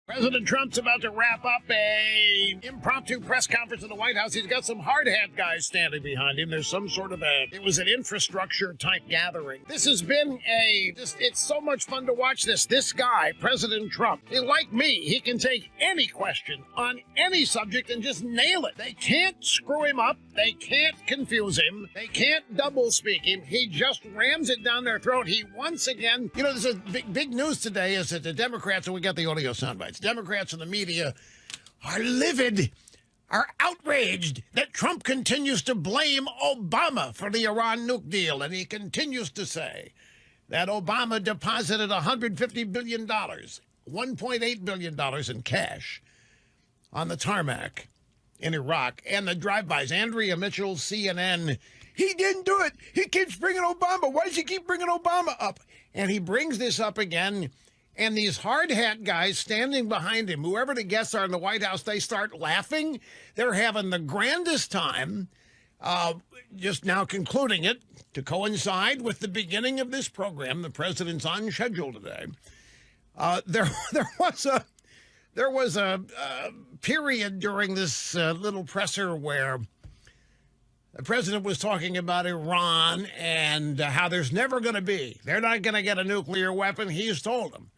President Trump's about to wrap up a impromptu press conference in the White House. He's got some hard hat guys standing behind him. There's some sort of it was an infrastructure type gathering. This has been it's so much fun to watch this. This guy, President Trump, like me, he can take any question on any subject and just nail it. They can't screw him up. They can't confuse him. They can't double speak him. He just rams it down their throat. He once again, there's a big news today is that the Democrats, and we got the audio soundbites, Democrats and the media are livid, are outraged that Trump continues to blame Obama for the Iran nuke deal. And he continues to say that Obama deposited $150 billion, $1.8 billion in cash on the tarmac in Iraq. And the drive-bys, Andrea Mitchell, CNN, he didn't do it. He keeps bringing Obama. Why does he keep bringing Obama up? And he brings this up again. And these hard hat guys standing behind him, whoever the guests are in the White House, they start laughing. They're having the grandest time, just now concluding it to coincide with the beginning of this program. The president's on schedule today. There was a period during this little presser where the president was talking about Iran and how they're not going to get a nuclear weapon. He's told them.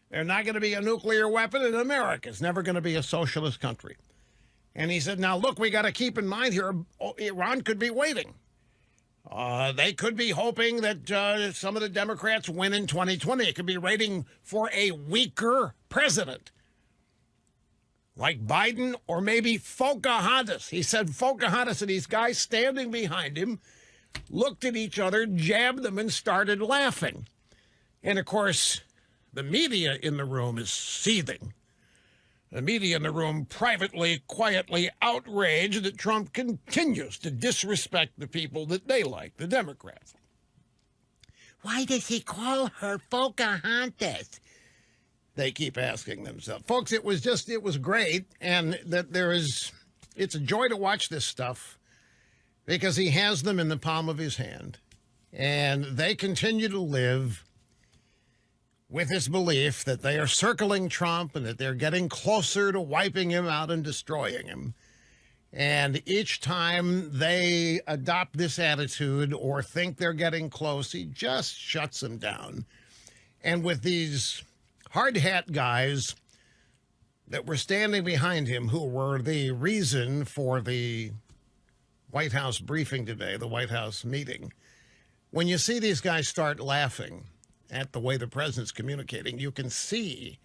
They're not going to be a nuclear weapon in America. It's never going to be a socialist country. And he said, now, look, we got to keep in mind here, Iran could be waiting. They could be hoping that some of the Democrats win in 2020. It could be waiting for a weaker president, like Biden or maybe Pocahontas. He said Pocahontas, and these guys standing behind him looked at each other, jabbed them, and started laughing. And, of course, the media in the room is seething. The media in the room privately, quietly outraged that Trump continues to disrespect the people that they like, the Democrats. Why does he call her Pocahontas? They keep asking themselves. Folks, it was great, and that it's a joy to watch this stuff because he has them in the palm of his hand, and they continue to live with this belief that they are circling Trump and that they're getting closer to wiping him out and destroying him. And each time they adopt this attitude or think they're getting close, he just shuts them down. And with these hard hat guys that were standing behind him, who were the reason for the White House briefing today, the White House meeting, when you see these guys start laughing at the way the president's communicating, you can see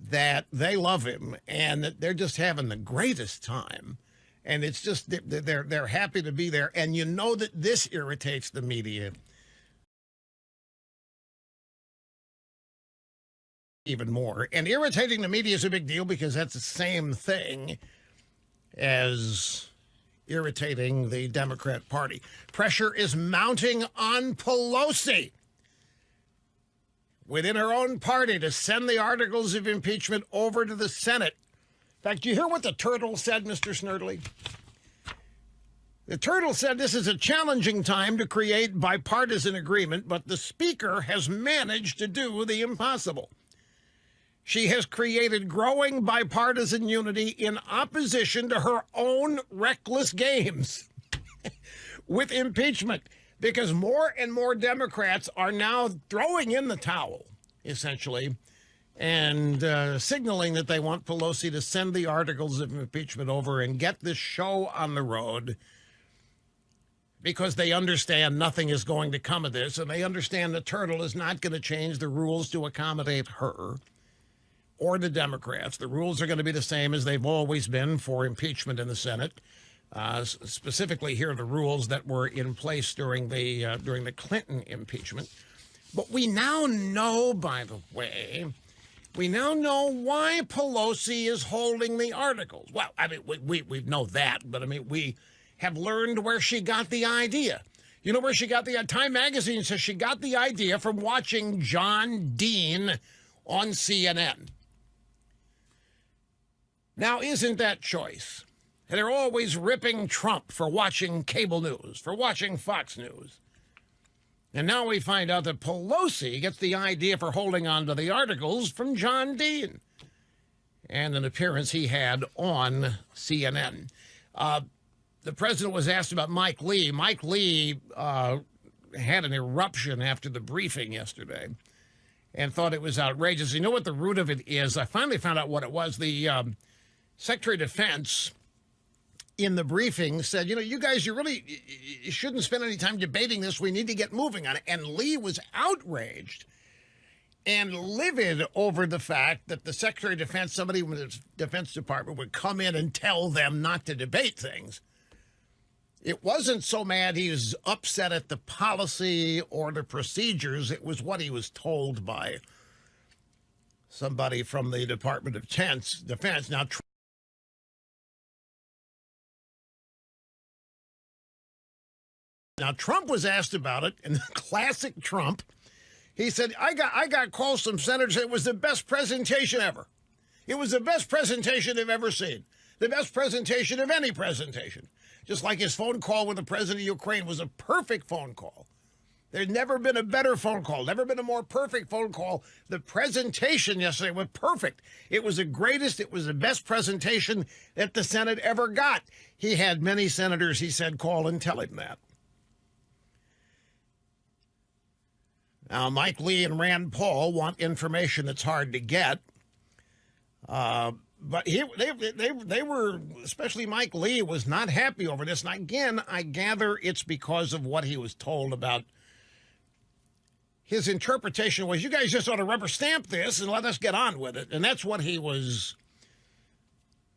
that they love him and that they're just having the greatest time. And it's just, they're happy to be there. And you know that this irritates the media even more. And irritating the media is a big deal because that's the same thing as irritating the Democrat Party. Pressure is mounting on Pelosi within her own party to send the articles of impeachment over to the Senate. In fact, you hear what the turtle said, Mr. Snerdley? The turtle said this is a challenging time to create bipartisan agreement, but the speaker has managed to do the impossible. She has created growing bipartisan unity in opposition to her own reckless games with impeachment, because more and more Democrats are now throwing in the towel, essentially, and signaling that they want Pelosi to send the articles of impeachment over and get this show on the road, because they understand nothing is going to come of this, and they understand the turtle is not going to change the rules to accommodate her or the Democrats. The rules are going to be the same as they've always been for impeachment in the Senate. Specifically here, the rules that were in place during the Clinton impeachment. But we now know, by the way, we now know why Pelosi is holding the articles. Well, I mean, we know that, but I mean, we have learned where she got the idea. You know where she got the Time Magazine says she got the idea from watching John Dean on CNN. Now, isn't that choice? And they're always ripping Trump for watching cable news, for watching Fox News. And now we find out that Pelosi gets the idea for holding on to the articles from John Dean. and an appearance he had on CNN. The president was asked about Mike Lee. Mike Lee had an eruption after the briefing yesterday and thought it was outrageous. You know what the root of it is? I finally found out what it was. The Secretary of Defense in the briefing said, you guys, you shouldn't spend any time debating this. We need to get moving on it. And Lee was outraged and livid over the fact that the Secretary of Defense, somebody from the Defense Department, would come in and tell them not to debate things. It wasn't so mad he was upset at the policy or the procedures. It was what he was told by somebody from the Department of Defense. Now, Trump was asked about it, and classic Trump, he said, I got calls from senators. It was the best presentation ever. It was the best presentation they've ever seen. The best presentation of any presentation. Just like his phone call with the president of Ukraine was a perfect phone call. There's never been a better phone call, never been a more perfect phone call. The presentation yesterday was perfect. It was the greatest, it was the best presentation that the Senate ever got. He had many senators, he said, call and tell him that. Now, Mike Lee and Rand Paul want information that's hard to get. But they were, especially Mike Lee, was not happy over this. And again, I gather it's because of what he was told about. His interpretation was, you guys just ought to rubber stamp this and let us get on with it. And that's what he was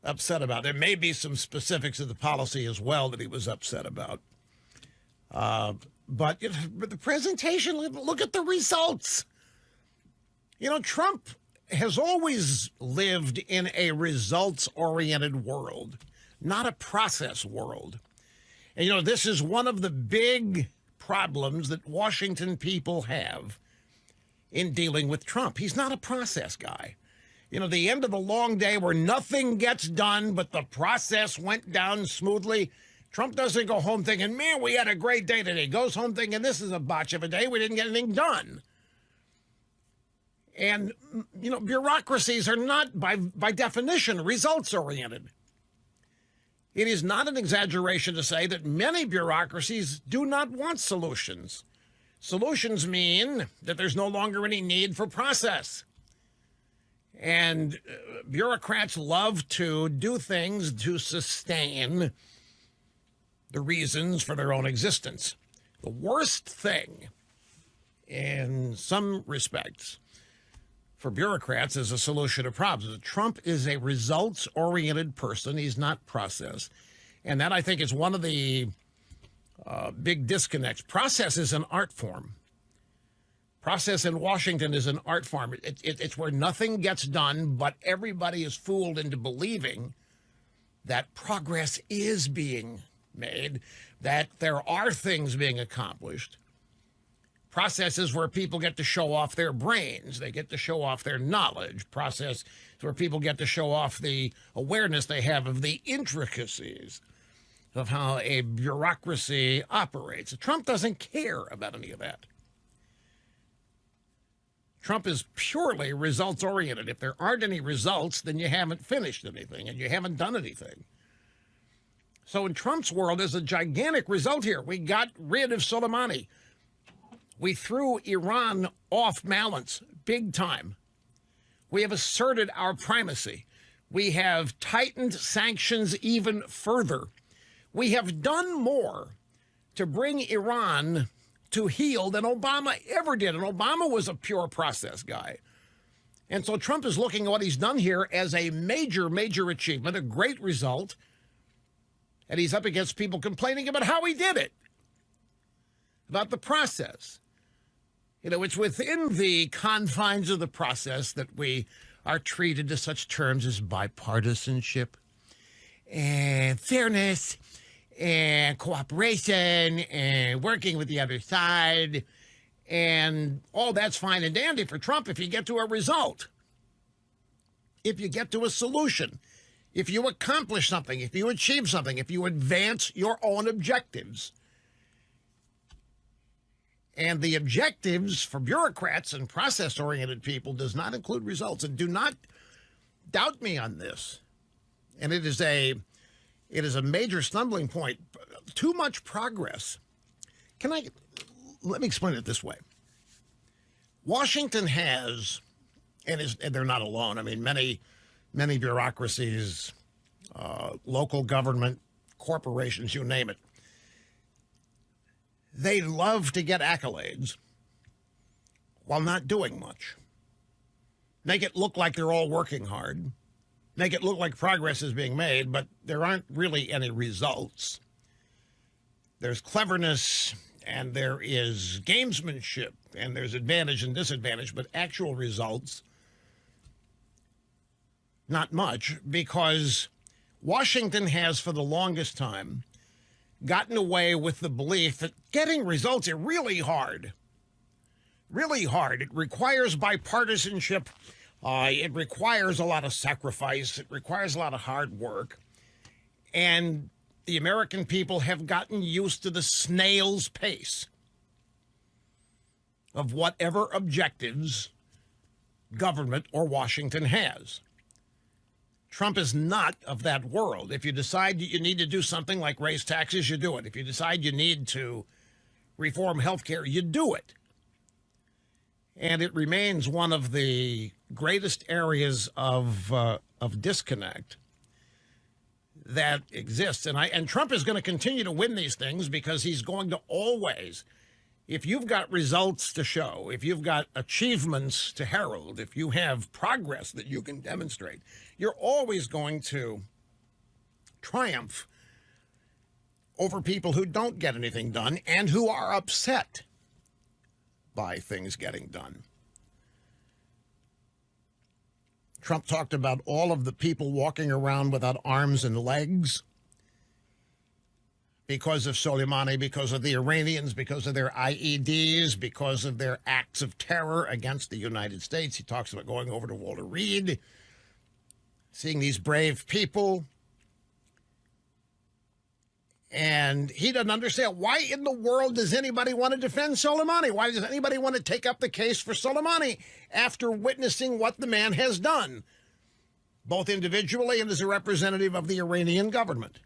upset about. There may be some specifics of the policy as well that he was upset about. But the presentation, look at the results. Trump has always lived in a results-oriented world, not a process world. And, this is one of the big problems that Washington people have in dealing with Trump. He's not a process guy. The end of the long day where nothing gets done, but the process went down smoothly. Trump doesn't go home thinking, man, we had a great day today. He goes home thinking, this is a botch of a day. We didn't get anything done. And, bureaucracies are not, by definition, results-oriented. It is not an exaggeration to say that many bureaucracies do not want solutions. Solutions mean that there's no longer any need for process. And bureaucrats love to do things to sustain the reasons for their own existence. The worst thing, in some respects, for bureaucrats is a solution to problems. Trump is a results-oriented person. He's not process. And that, I think, is one of the big disconnects. Process is an art form. Process in Washington is an art form. It's where nothing gets done, but everybody is fooled into believing that progress is being made, that there are things being accomplished. Processes where people get to show off their brains. They get to show off their knowledge. Process where people get to show off the awareness they have of the intricacies of how a bureaucracy operates. Trump doesn't care about any of that. Trump is purely results-oriented. If there aren't any results, then you haven't finished anything and you haven't done anything. So in Trump's world, there's a gigantic result here. We got rid of Soleimani. We threw Iran off balance big time. We have asserted our primacy. We have tightened sanctions even further. We have done more to bring Iran to heel than Obama ever did. And Obama was a pure process guy. And so Trump is looking at what he's done here as a major, major achievement, a great result. And he's up against people complaining about how he did it, about the process. It's within the confines of the process that we are treated to such terms as bipartisanship and fairness and cooperation and working with the other side. And all that's fine and dandy for Trump if you get to a result, if you get to a solution, if you accomplish something, if you achieve something, if you advance your own objectives. And the objectives for bureaucrats and process-oriented people does not include results. And do not doubt me on this. And it is a major stumbling point. Too much progress. Let me explain it this way. Washington has, and they're not alone. I mean, many bureaucracies, local government, corporations, you name it, they love to get accolades while not doing much. Make it look like they're all working hard. Make it look like progress is being made, but there aren't really any results. There's cleverness, and there is gamesmanship, and there's advantage and disadvantage, but actual results, not much, because Washington has, for the longest time, gotten away with the belief that getting results is really hard. Really hard. It requires bipartisanship. It requires a lot of sacrifice. It requires a lot of hard work. And the American people have gotten used to the snail's pace of whatever objectives government or Washington has. Trump is not of that world. If you decide you need to do something like raise taxes, you do it. If you decide you need to reform health care, you do it. And it remains one of the greatest areas of disconnect that exists. And Trump is going to continue to win these things because he's going to always, if you've got results to show, if you've got achievements to herald, if you have progress that you can demonstrate, you're always going to triumph over people who don't get anything done and who are upset by things getting done. Trump talked about all of the people walking around without arms and legs because of Soleimani, because of the Iranians, because of their IEDs, because of their acts of terror against the United States. He talks about going over to Walter Reed, seeing these brave people. And he doesn't understand, why in the world does anybody want to defend Soleimani? Why does anybody want to take up the case for Soleimani after witnessing what the man has done, both individually and as a representative of the Iranian government?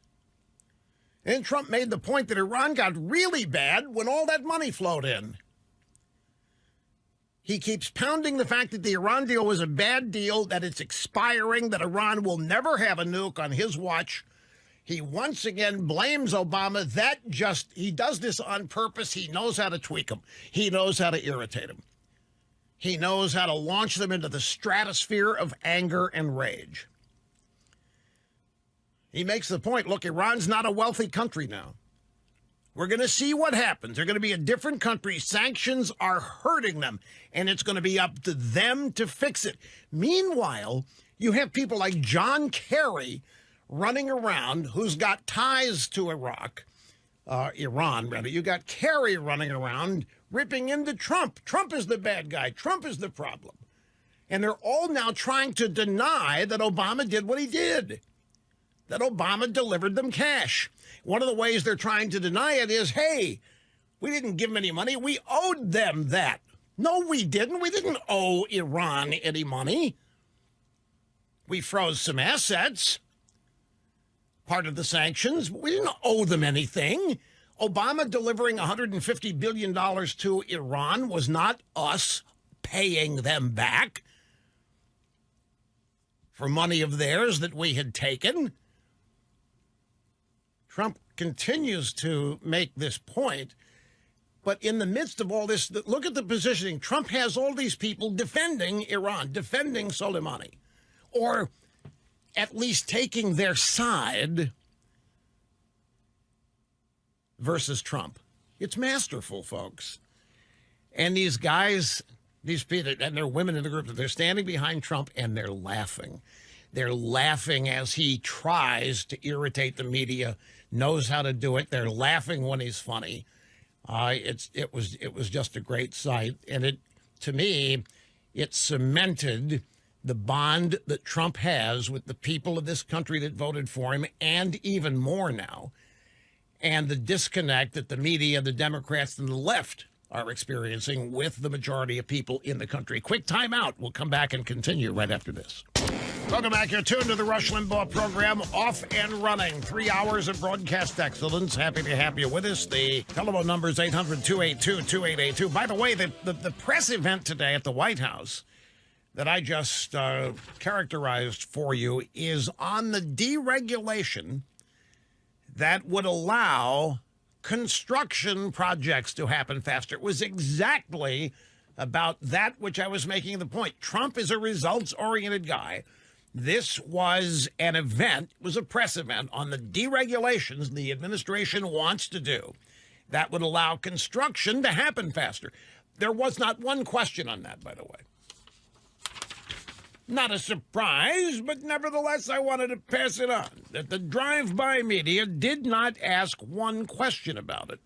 And Trump made the point that Iran got really bad when all that money flowed in. He keeps pounding the fact that the Iran deal was a bad deal, that it's expiring, that Iran will never have a nuke on his watch. He once again blames Obama. He does this on purpose. He knows how to tweak him. He knows how to irritate him. He knows how to launch them into the stratosphere of anger and rage. He makes the point, look, Iran's not a wealthy country now. We're going to see what happens. They're going to be a different country. Sanctions are hurting them, and it's going to be up to them to fix it. Meanwhile, you have people like John Kerry running around, who's got ties to Iran, rather. You got Kerry running around ripping into Trump. Trump is the bad guy. Trump is the problem. And they're all now trying to deny that Obama did what he did, that Obama delivered them cash. One of the ways they're trying to deny it is, hey, we didn't give them any money. We owed them that. No, we didn't. We didn't owe Iran any money. We froze some assets, part of the sanctions, but we didn't owe them anything. Obama delivering $150 billion to Iran was not us paying them back for money of theirs that we had taken. Trump continues to make this point, but in the midst of all this, look at the positioning. Trump has all these people defending Iran, defending Soleimani, or at least taking their side versus Trump. It's masterful, folks. And these guys, these people, and there are women in the group, they're standing behind Trump and they're laughing. They're laughing as he tries to irritate the media, knows how to do it. They're laughing when he's funny. It was just a great sight. And to me, it cemented the bond that Trump has with the people of this country that voted for him, and even more now, and the disconnect that the media, the Democrats, and the left are experiencing with the majority of people in the country. Quick time out. We'll come back and continue right after this. Welcome back. You're tuned to the Rush Limbaugh program, Off and Running. 3 hours of broadcast excellence. Happy to have you with us. The telephone number is 800-282-2882. By the way, the press event today at the White House that I just characterized for you is on the deregulation that would allow construction projects to happen faster. It was exactly about that which I was making the point. Trump is a results-oriented guy. This was an event, it was a press event on the deregulations the administration wants to do that would allow construction to happen faster. There was not one question on that, by the way. Not a surprise, but nevertheless, I wanted to pass it on, that the drive-by media did not ask one question about it.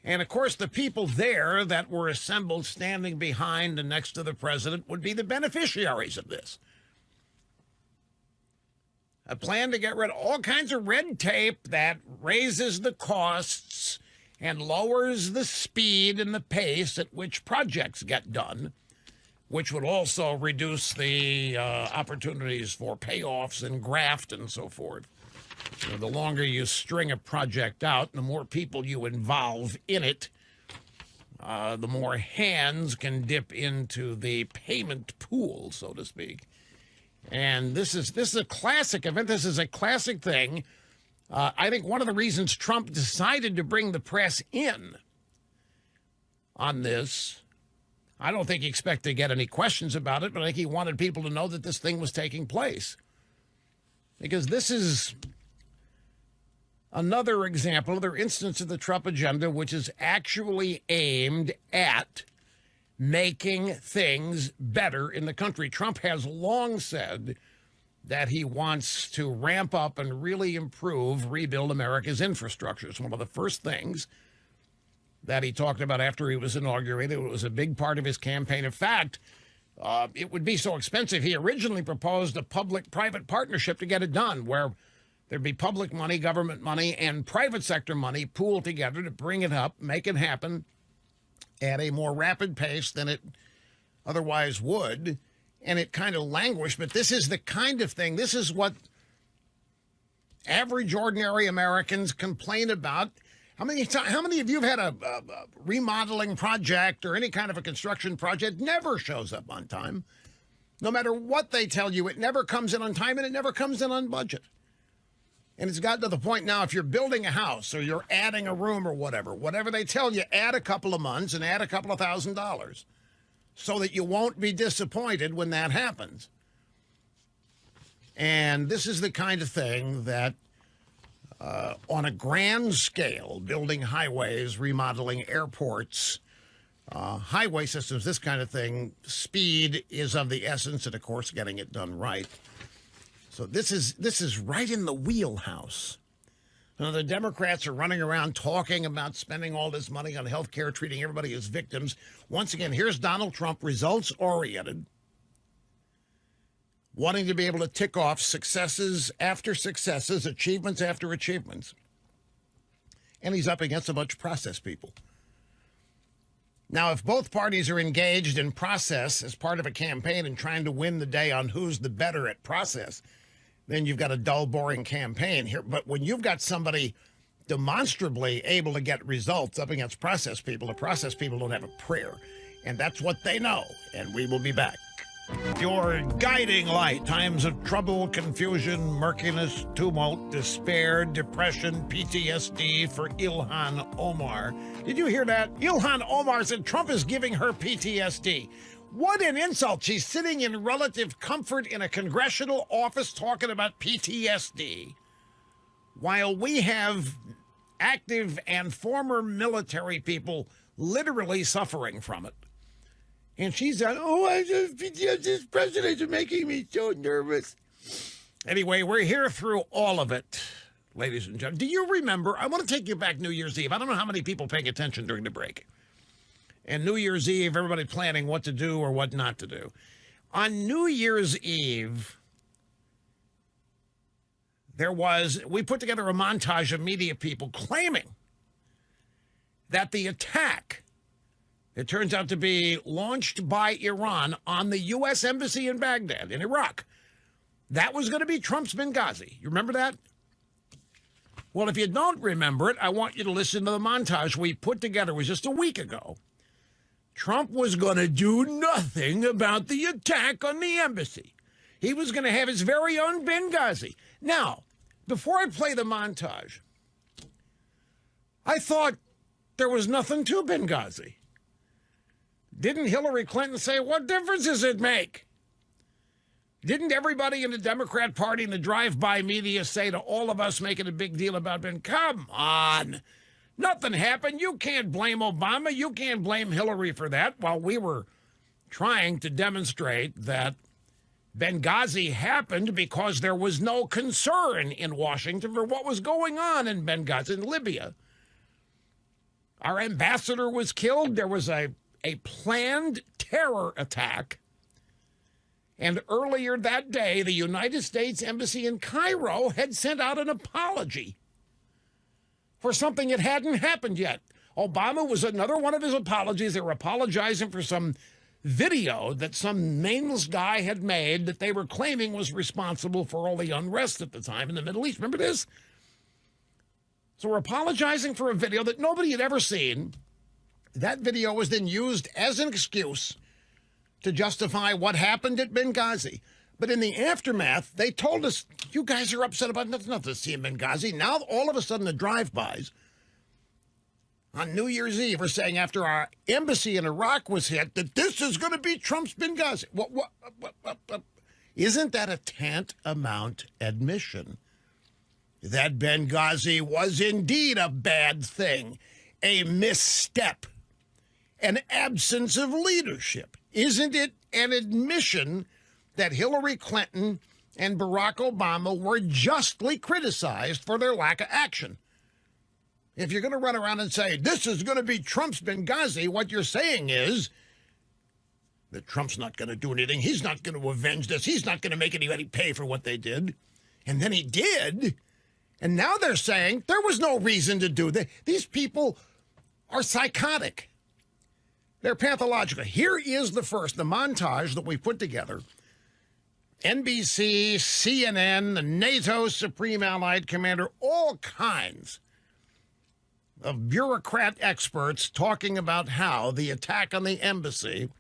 And, of course, the people there that were assembled standing behind and next to the president would be the beneficiaries of this. A plan to get rid of all kinds of red tape that raises the costs and lowers the speed and the pace at which projects get done, which would also reduce the opportunities for payoffs and graft and so forth. You know, the longer you string a project out, the more people you involve in it, the more hands can dip into the payment pool, so to speak. And this is a classic event. This is a classic thing. I think one of the reasons Trump decided to bring the press in on this, I don't think he expected to get any questions about it, but I think he wanted people to know that this thing was taking place. Because this is another example, another instance of the Trump agenda, which is actually aimed at making things better in the country. Trump has long said that he wants to ramp up and really improve, rebuild America's infrastructure. It's one of the first things that he talked about after he was inaugurated. It was a big part of his campaign. In fact, it would be so expensive. He originally proposed a public-private partnership to get it done, where there'd be public money, government money, and private sector money pooled together to bring it up, make it happen at a more rapid pace than it otherwise would. And it kind of languished. But this is the kind of thing, this is what average, ordinary Americans complain about. How many of you have had a remodeling project or any kind of a construction project never shows up on time? No matter what they tell you, it never comes in on time and it never comes in on budget. And it's gotten to the point now, if you're building a house or you're adding a room or whatever they tell you, add a couple of months and add a couple of $1,000 so that you won't be disappointed when that happens. And this is the kind of thing that on a grand scale, building highways, remodeling airports, highway systems, this kind of thing, speed is of the essence, and of course, getting it done right. So this is right in the wheelhouse. Now, the Democrats are running around talking about spending all this money on health care, treating everybody as victims. Once again, here's Donald Trump, results-oriented, wanting to be able to tick off successes after successes, achievements after achievements. And he's up against a bunch of process people. Now, if both parties are engaged in process as part of a campaign and trying to win the day on who's the better at process, then you've got a dull, boring campaign here. But when you've got somebody demonstrably able to get results up against process people, the process people don't have a prayer. And that's what they know. And we will be back. Your guiding light, times of trouble, confusion, murkiness, tumult, despair, depression, PTSD for Ilhan Omar. Did you hear that? Ilhan Omar said Trump is giving her PTSD. What an insult. She's sitting in relative comfort in a congressional office talking about PTSD, while we have active and former military people literally suffering from it. And she said, this president is making me so nervous. Anyway, we're here through all of it, ladies and gentlemen. Do you remember? I want to take you back New Year's Eve. I don't know how many people paying attention during the break. And New Year's Eve, everybody planning what to do or what not to do. On New Year's Eve, we put together a montage of media people claiming that the attack It turns out to be launched by Iran on the U.S. Embassy in Baghdad, in Iraq. That was going to be Trump's Benghazi. You remember that? Well, if you don't remember it, I want you to listen to the montage we put together. It was just a week ago. Trump was going to do nothing about the attack on the embassy. He was going to have his very own Benghazi. Now, before I play the montage, I thought there was nothing to Benghazi. Didn't Hillary Clinton say, what difference does it make? Didn't everybody in the Democrat Party and the drive-by media say to all of us making a big deal about Ben, come on, nothing happened. You can't blame Obama. You can't blame Hillary for that. While we were trying to demonstrate that Benghazi happened because there was no concern in Washington for what was going on in Benghazi, in Libya. Our ambassador was killed. There was a planned terror attack. And earlier that day, the United States Embassy in Cairo had sent out an apology for something that hadn't happened yet. Obama was another one of his apologies. They were apologizing for some video that some nameless guy had made that they were claiming was responsible for all the unrest at the time in the Middle East. Remember this? So we're apologizing for a video that nobody had ever seen. That video was then used as an excuse to justify what happened at Benghazi. But in the aftermath, they told us, you guys are upset about nothing to see in Benghazi. Now, all of a sudden, the drive-bys on New Year's Eve are saying after our embassy in Iraq was hit that this is going to be Trump's Benghazi. Isn't that a tantamount admission that Benghazi was indeed a bad thing, a misstep, an absence of leadership? Isn't it an admission that Hillary Clinton and Barack Obama were justly criticized for their lack of action? If you're going to run around and say, this is going to be Trump's Benghazi, what you're saying is that Trump's not going to do anything. He's not going to avenge this. He's not going to make anybody pay for what they did. And then he did. And now they're saying there was no reason to do that. These people are psychotic. They're pathological. Here is the montage that we put together. NBC, CNN, the NATO Supreme Allied Commander, all kinds of bureaucrat experts talking about how the attack on the embassy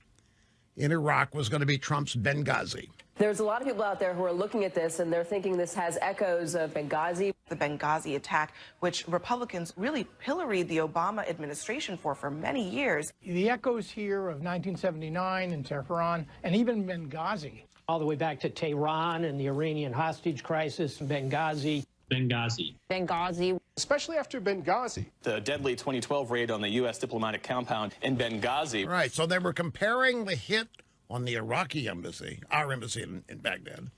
in Iraq was going to be Trump's Benghazi. There's a lot of people out there who are looking at this and they're thinking this has echoes of Benghazi. The Benghazi attack, which Republicans really pilloried the Obama administration for many years. The echoes here of 1979 in Tehran and even Benghazi. All the way back to Tehran and the Iranian hostage crisis, Benghazi. Benghazi. Especially after Benghazi. The deadly 2012 raid on the U.S. diplomatic compound in Benghazi. Right, so they were comparing the hit on the Iraqi embassy, our embassy in Baghdad,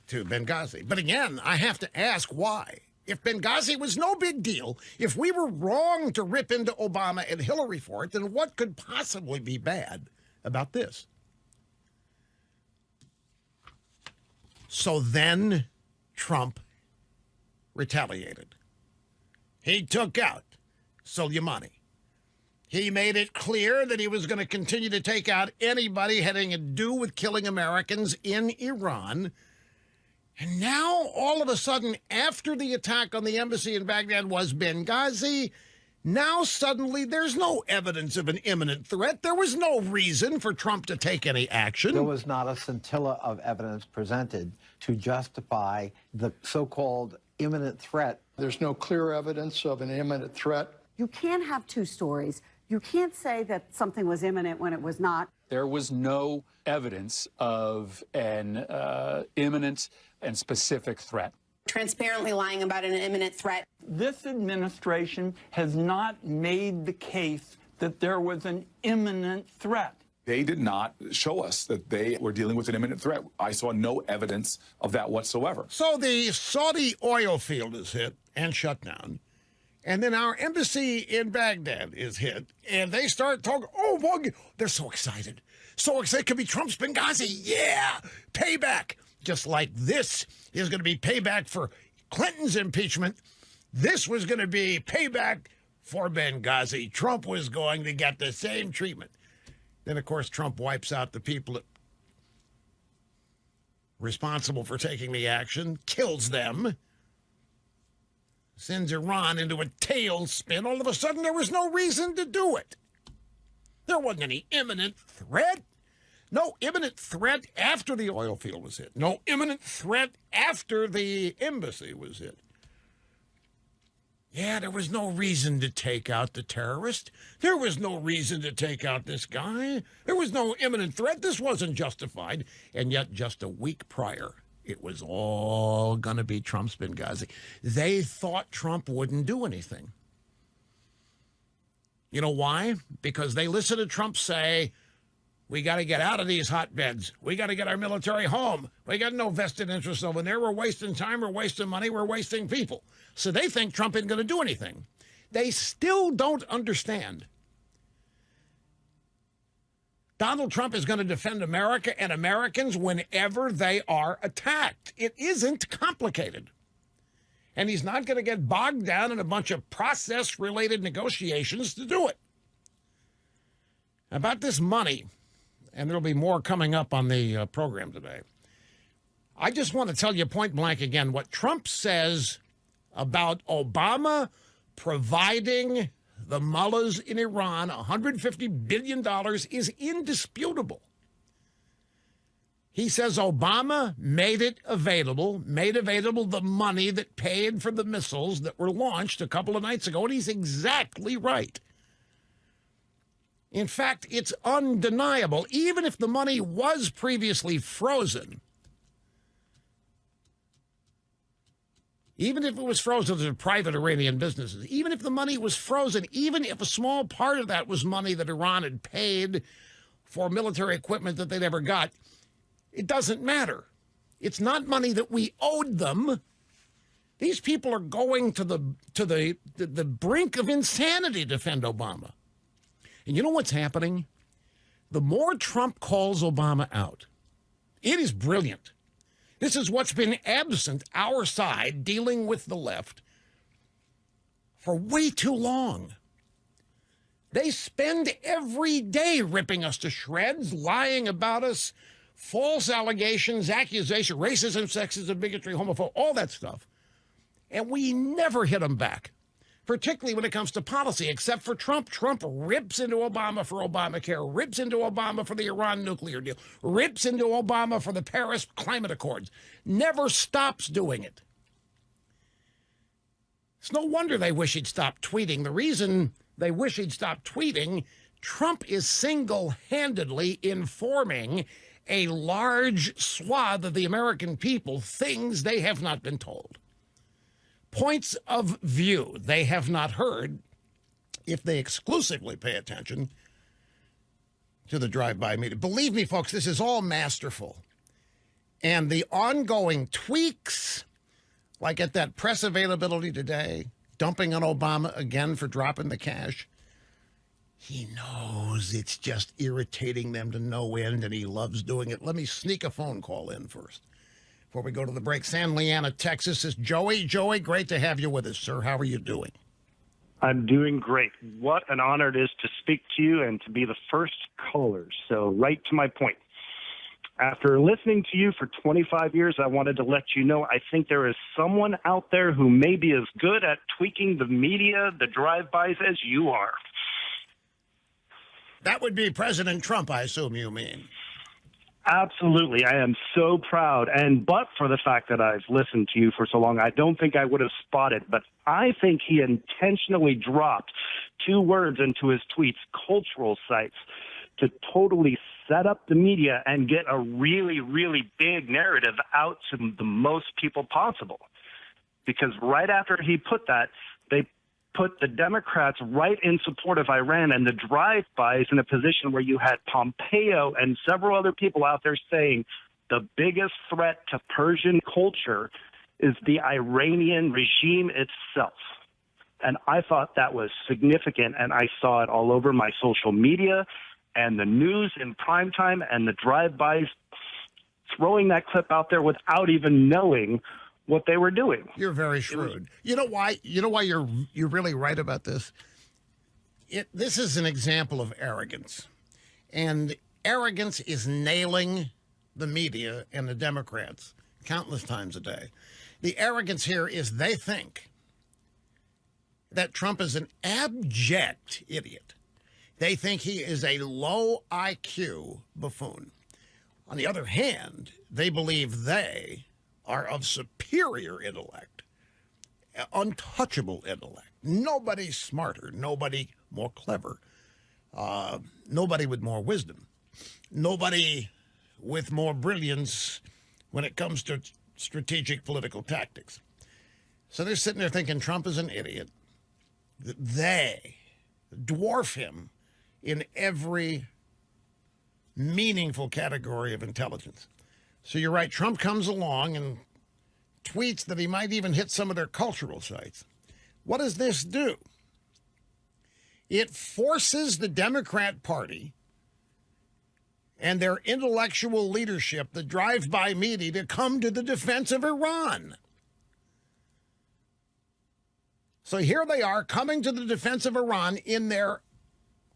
to Benghazi. But again, I have to ask why. If Benghazi was no big deal, if we were wrong to rip into Obama and Hillary for it, then what could possibly be bad about this? So then Trump retaliated. He took out Soleimani. He made it clear that he was going to continue to take out anybody having to do with killing Americans in Iran. And now, all of a sudden, after the attack on the embassy in Baghdad was Benghazi, now suddenly there's no evidence of an imminent threat. There was no reason for Trump to take any action. There was not a scintilla of evidence presented to justify the so-called imminent threat. There's no clear evidence of an imminent threat. You can't have two stories. You can't say that something was imminent when it was not. There was no evidence of an imminent and specific threat. Transparently lying about an imminent threat. This administration has not made the case that there was an imminent threat. They did not show us that they were dealing with an imminent threat. I saw no evidence of that whatsoever. So the Saudi oil field is hit and shut down. And then our embassy in Baghdad is hit. And they start talking, oh, well, they're so excited. So excited. It could be Trump's Benghazi. Yeah, payback. Just like this is going to be payback for Clinton's impeachment. This was going to be payback for Benghazi. Trump was going to get the same treatment. Then, of course, Trump wipes out the people responsible for taking the action, kills them, sends Iran into a tailspin. All of a sudden, there was no reason to do it. There wasn't any imminent threat. No imminent threat after the oil field was hit. No imminent threat after the embassy was hit. Yeah, there was no reason to take out the terrorist. There was no reason to take out this guy. There was no imminent threat. This wasn't justified. And yet, just a week prior, it was all going to be Trump's Benghazi. They thought Trump wouldn't do anything. You know why? Because they listened to Trump say, we got to get out of these hotbeds. We got to get our military home. We got no vested interest over there. We're wasting time. We're wasting money. We're wasting people. So they think Trump isn't going to do anything. They still don't understand. Donald Trump is going to defend America and Americans whenever they are attacked. It isn't complicated. And he's not going to get bogged down in a bunch of process-related negotiations to do it. About this money, and there'll be more coming up on the program today, I just want to tell you point blank again, what Trump says about Obama providing the mullahs in Iran $150 billion is indisputable. He says Obama made available the money that paid for the missiles that were launched a couple of nights ago, and he's exactly right. In fact, it's undeniable. Even if the money was previously frozen, even if it was frozen to private Iranian businesses, even if the money was frozen, even if a small part of that was money that Iran had paid for military equipment that they never got, it doesn't matter. It's not money that we owed them. These people are going to the brink of insanity to defend Obama. And you know what's happening? The more Trump calls Obama out, it is brilliant. This is what's been absent our side dealing with the left for way too long. They spend every day ripping us to shreds, lying about us, false allegations, accusations, racism, sexism, bigotry, homophobia, all that stuff. And we never hit them back, particularly when it comes to policy, except for Trump. Trump rips into Obama for Obamacare, rips into Obama for the Iran nuclear deal, rips into Obama for the Paris Climate Accords, never stops doing it. It's no wonder they wish he'd stop tweeting. The reason they wish he'd stop tweeting, Trump is single-handedly informing a large swath of the American people things they have not been told. Points of view they have not heard if they exclusively pay attention to the drive-by media. Believe me, folks, this is all masterful. And the ongoing tweaks, like at that press availability today, dumping on Obama again for dropping the cash, he knows it's just irritating them to no end, and he loves doing it. Let me sneak a phone call in first before we go to the break. San Leanna, Texas is Joey. Joey, great to have you with us, sir. How are you doing? I'm doing great. What an honor it is to speak to you and to be the first caller. So right to my point. After listening to you for 25 years, I wanted to let you know I think there is someone out there who may be as good at tweaking the media, the drive-bys, as you are. That would be President Trump, I assume you mean. Absolutely. I am so proud. But for the fact that I've listened to you for so long, I don't think I would have spotted. But I think he intentionally dropped two words into his tweets, cultural sites, to totally set up the media and get a really, really big narrative out to the most people possible. Because right after he put that, they put the Democrats right in support of Iran and the drive-bys in a position where you had Pompeo and several other people out there saying the biggest threat to Persian culture is the Iranian regime itself. And I thought that was significant, and I saw it all over my social media and the news in prime time and the drive-bys throwing that clip out there without even knowing what they were doing. You're very shrewd. You know why? You know why you're really right about this? This is an example of arrogance. And arrogance is nailing the media and the Democrats countless times a day. The arrogance here is they think that Trump is an abject idiot. They think he is a low IQ buffoon. On the other hand, they believe they are of superior intellect, untouchable intellect. Nobody smarter, nobody more clever, nobody with more wisdom, nobody with more brilliance when it comes to strategic political tactics. So they're sitting there thinking Trump is an idiot. They dwarf him in every meaningful category of intelligence. So you're right, Trump comes along and tweets that he might even hit some of their cultural sites. What does this do? It forces the Democrat Party and their intellectual leadership, the drive-by media, to come to the defense of Iran. So here they are coming to the defense of Iran in their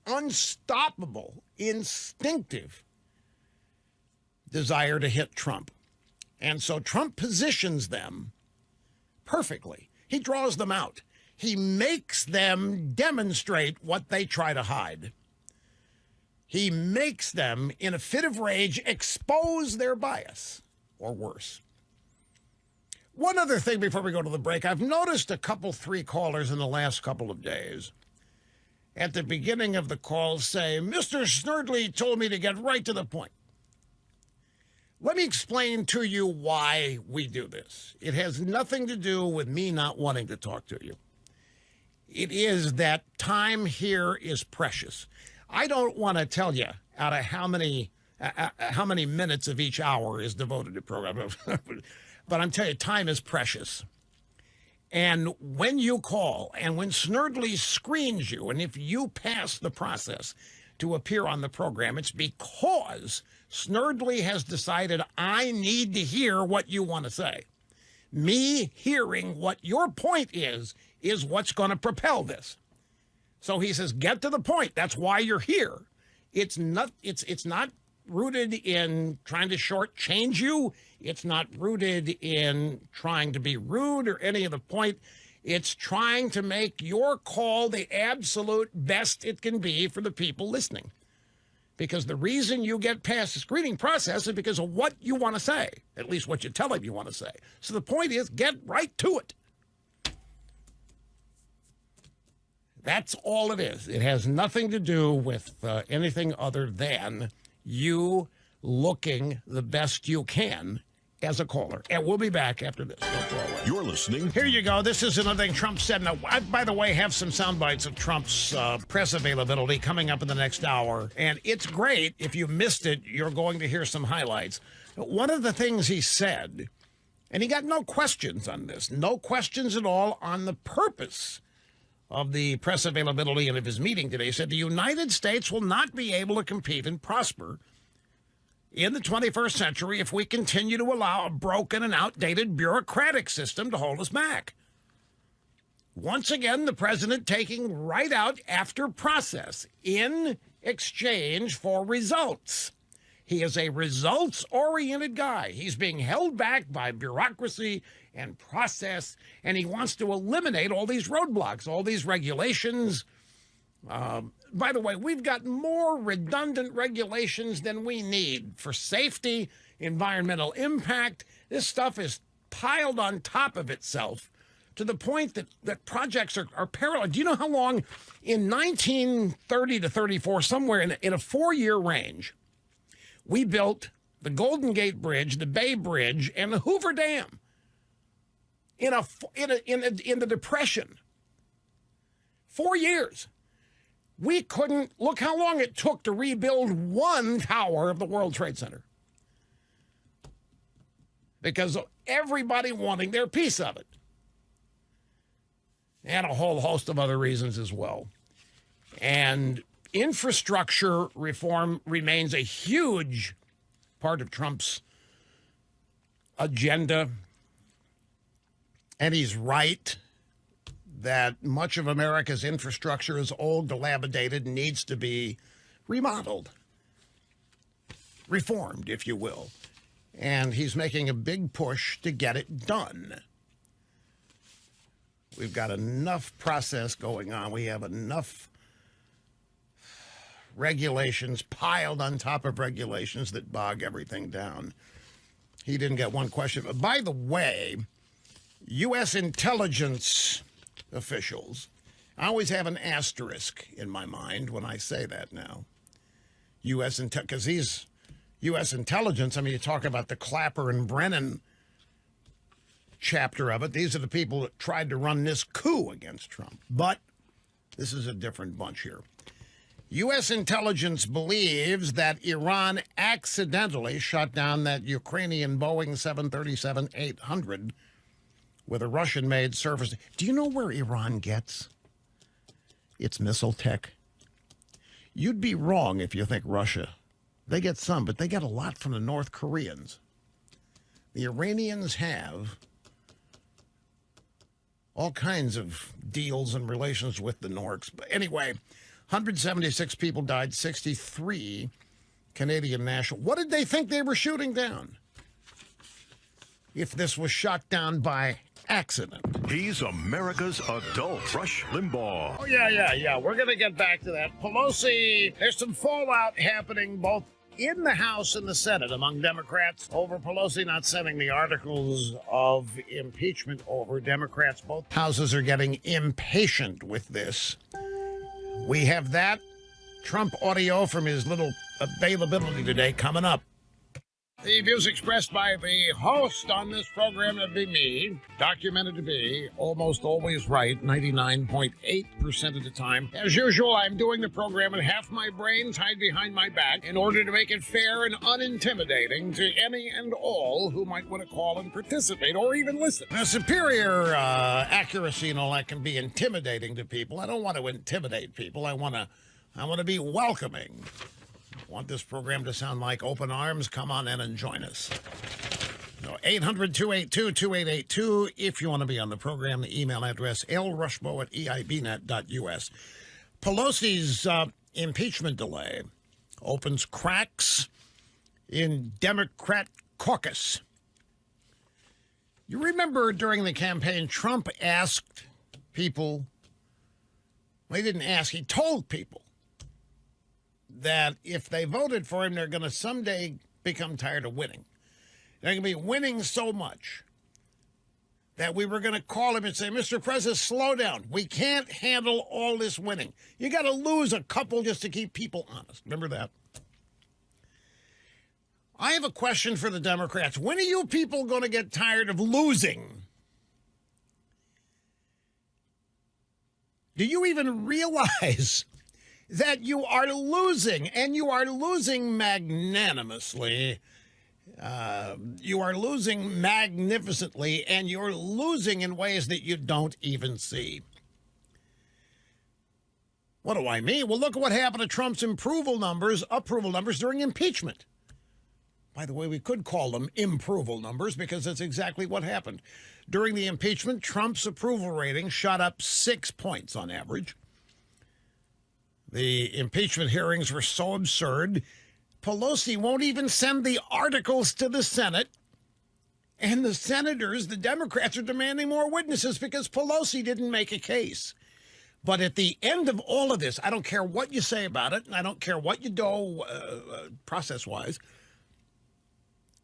unstoppable, instinctive desire to hit Trump. And so Trump positions them perfectly. He draws them out. He makes them demonstrate what they try to hide. He makes them, in a fit of rage, expose their bias, or worse. One other thing before we go to the break. I've noticed three callers in the last couple of days at the beginning of the call say, Mr. Snerdley told me to get right to the point. Let me explain to you why we do this. It has nothing to do with me not wanting to talk to you. It is that time here is precious. I don't want to tell you out of how many minutes of each hour is devoted to program, but I'm telling you, time is precious. And when you call, and when Snerdley screens you, and if you pass the process to appear on the program, it's because Snerdley has decided I need to hear what you want to say. Me hearing what your point is what's going to propel this. So he says, get to the point. That's why you're here. It's not rooted in trying to shortchange you. It's not rooted in trying to be rude or any of the point. It's trying to make your call the absolute best it can be for the people listening. Because the reason you get past the screening process is because of what you want to say, at least what you tell him you want to say. So the point is, get right to it. That's all it is. It has nothing to do with anything other than you looking the best you can as a caller. And we'll be back after this. You're listening. Here you go. This is another thing Trump said. Now, I, by the way, have some sound bites of Trump's press availability coming up in the next hour. And it's great. If you missed it, you're going to hear some highlights. One of the things he said, and he got no questions on this, no questions at all on the purpose of the press availability and of his meeting today. He said the United States will not be able to compete and prosper in the 21st century if we continue to allow a broken and outdated bureaucratic system to hold us back. Once again, the president taking right out after process in exchange for results. He is a results-oriented guy. He's being held back by bureaucracy and process, and he wants to eliminate all these roadblocks, all these regulations. By the way, we've got more redundant regulations than we need for safety, environmental impact. This stuff is piled on top of itself to the point that projects are parallel. Do you know how long? In 1930 to 34, somewhere in a 4-year range, we built the Golden Gate Bridge, the Bay Bridge, and the Hoover Dam in the Depression. 4 years. We couldn't, look how long it took to rebuild one tower of the World Trade Center. Because of everybody wanting their piece of it. And a whole host of other reasons as well. And infrastructure reform remains a huge part of Trump's agenda. And he's right. that much of America's infrastructure is old, dilapidated, and needs to be remodeled, reformed, if you will. And he's making a big push to get it done. We've got enough process going on. We have enough regulations piled on top of regulations that bog everything down. He didn't get one question. By the way, U.S. intelligence officials, I always have an asterisk in my mind when I say that now. Because these U.S. intelligence, I mean, you talk about the Clapper and Brennan chapter of it. These are the people that tried to run this coup against Trump. But this is a different bunch here. U.S. intelligence believes that Iran accidentally shot down that Ukrainian Boeing 737-800 with a Russian-made surface. Do you know where Iran gets its missile tech? You'd be wrong if you think Russia. They get some, but they get a lot from the North Koreans. The Iranians have all kinds of deals and relations with the Norks. But anyway, 176 people died, 63 Canadian nationals. What did they think they were shooting down? If this was shot down by accident. He's America's adult Rush Limbaugh. Oh, yeah. We're going to get back to that. Pelosi, there's some fallout happening both in the House and the Senate among Democrats over Pelosi not sending the articles of impeachment over. Democrats, both houses are getting impatient with this. We have that Trump audio from his little availability today coming up. The views expressed by the host on this program would be me, documented to be almost always right, 99.8% of the time. As usual, I'm doing the program with half my brain tied behind my back in order to make it fair and unintimidating to any and all who might want to call and participate or even listen. Now, superior accuracy and all that can be intimidating to people. I don't want to intimidate people. I want to be welcoming. Want this program to sound like open arms? Come on in and join us. 800-282-2882. If you want to be on the program, the email address, lrushbo@eibnet.us. Pelosi's impeachment delay opens cracks in Democrat caucus. You remember during the campaign, Trump asked people, well, he didn't ask, he told people that if they voted for him, they're going to someday become tired of winning. They're going to be winning so much that we were going to call him and say, Mr. President, slow down. We can't handle all this winning. You got to lose a couple just to keep people honest. Remember that? I have a question for the Democrats. When are you people going to get tired of losing? Do you even realize that you are losing, and you are losing magnanimously? You are losing magnificently, and you're losing in ways that you don't even see. What do I mean? Well, look at what happened to Trump's approval numbers during impeachment. By the way, we could call them improval numbers because that's exactly what happened. During the impeachment, Trump's approval rating shot up 6 points on average. The impeachment hearings were so absurd, Pelosi won't even send the articles to the Senate. And the senators, the Democrats, are demanding more witnesses because Pelosi didn't make a case. But at the end of all of this, I don't care what you say about it, and I don't care what you do process-wise,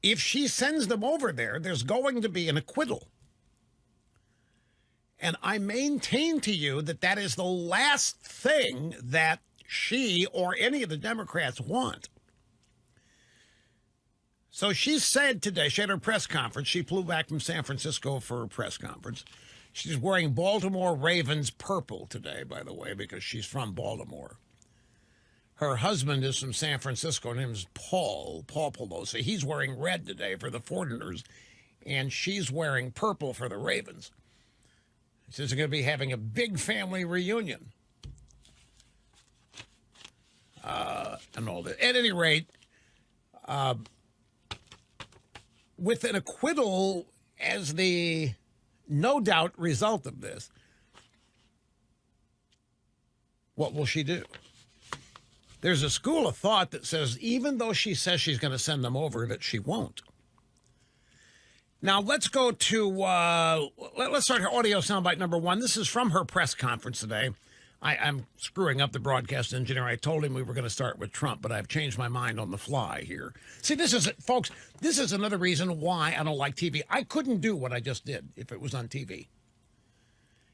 if she sends them over there, there's going to be an acquittal. And I maintain to you that that is the last thing that she or any of the Democrats want. So she said today, she had her press conference. She flew back from San Francisco for her press conference. She's wearing Baltimore Ravens purple today, by the way, because she's from Baltimore. Her husband is from San Francisco. His name is Paul Pelosi. He's wearing red today for the Fortiners, and she's wearing purple for the Ravens. He says they're going to be having a big family reunion. And all that. At any rate, with an acquittal as the no doubt result of this, What will she do? There's a school of thought that says even though she says she's going to send them over, that she won't. Now, let's go to, let's start her audio soundbite number one. This is from her press conference today. I'm screwing up the broadcast engineer. I told him we were going to start with Trump, but I've changed my mind on the fly here. See, folks, this is another reason why I don't like TV. I couldn't do what I just did if it was on TV.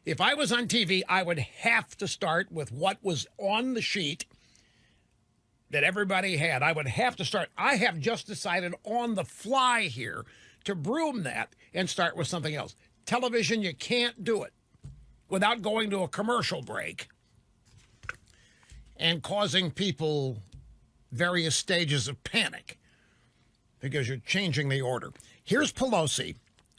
If I was on TV, I would have to start with what was on the sheet that everybody had. I would have to start. I have just decided on the fly here to broom that and start with something else. Television, you can't do it without going to a commercial break and causing people various stages of panic because you're changing the order. Here's Pelosi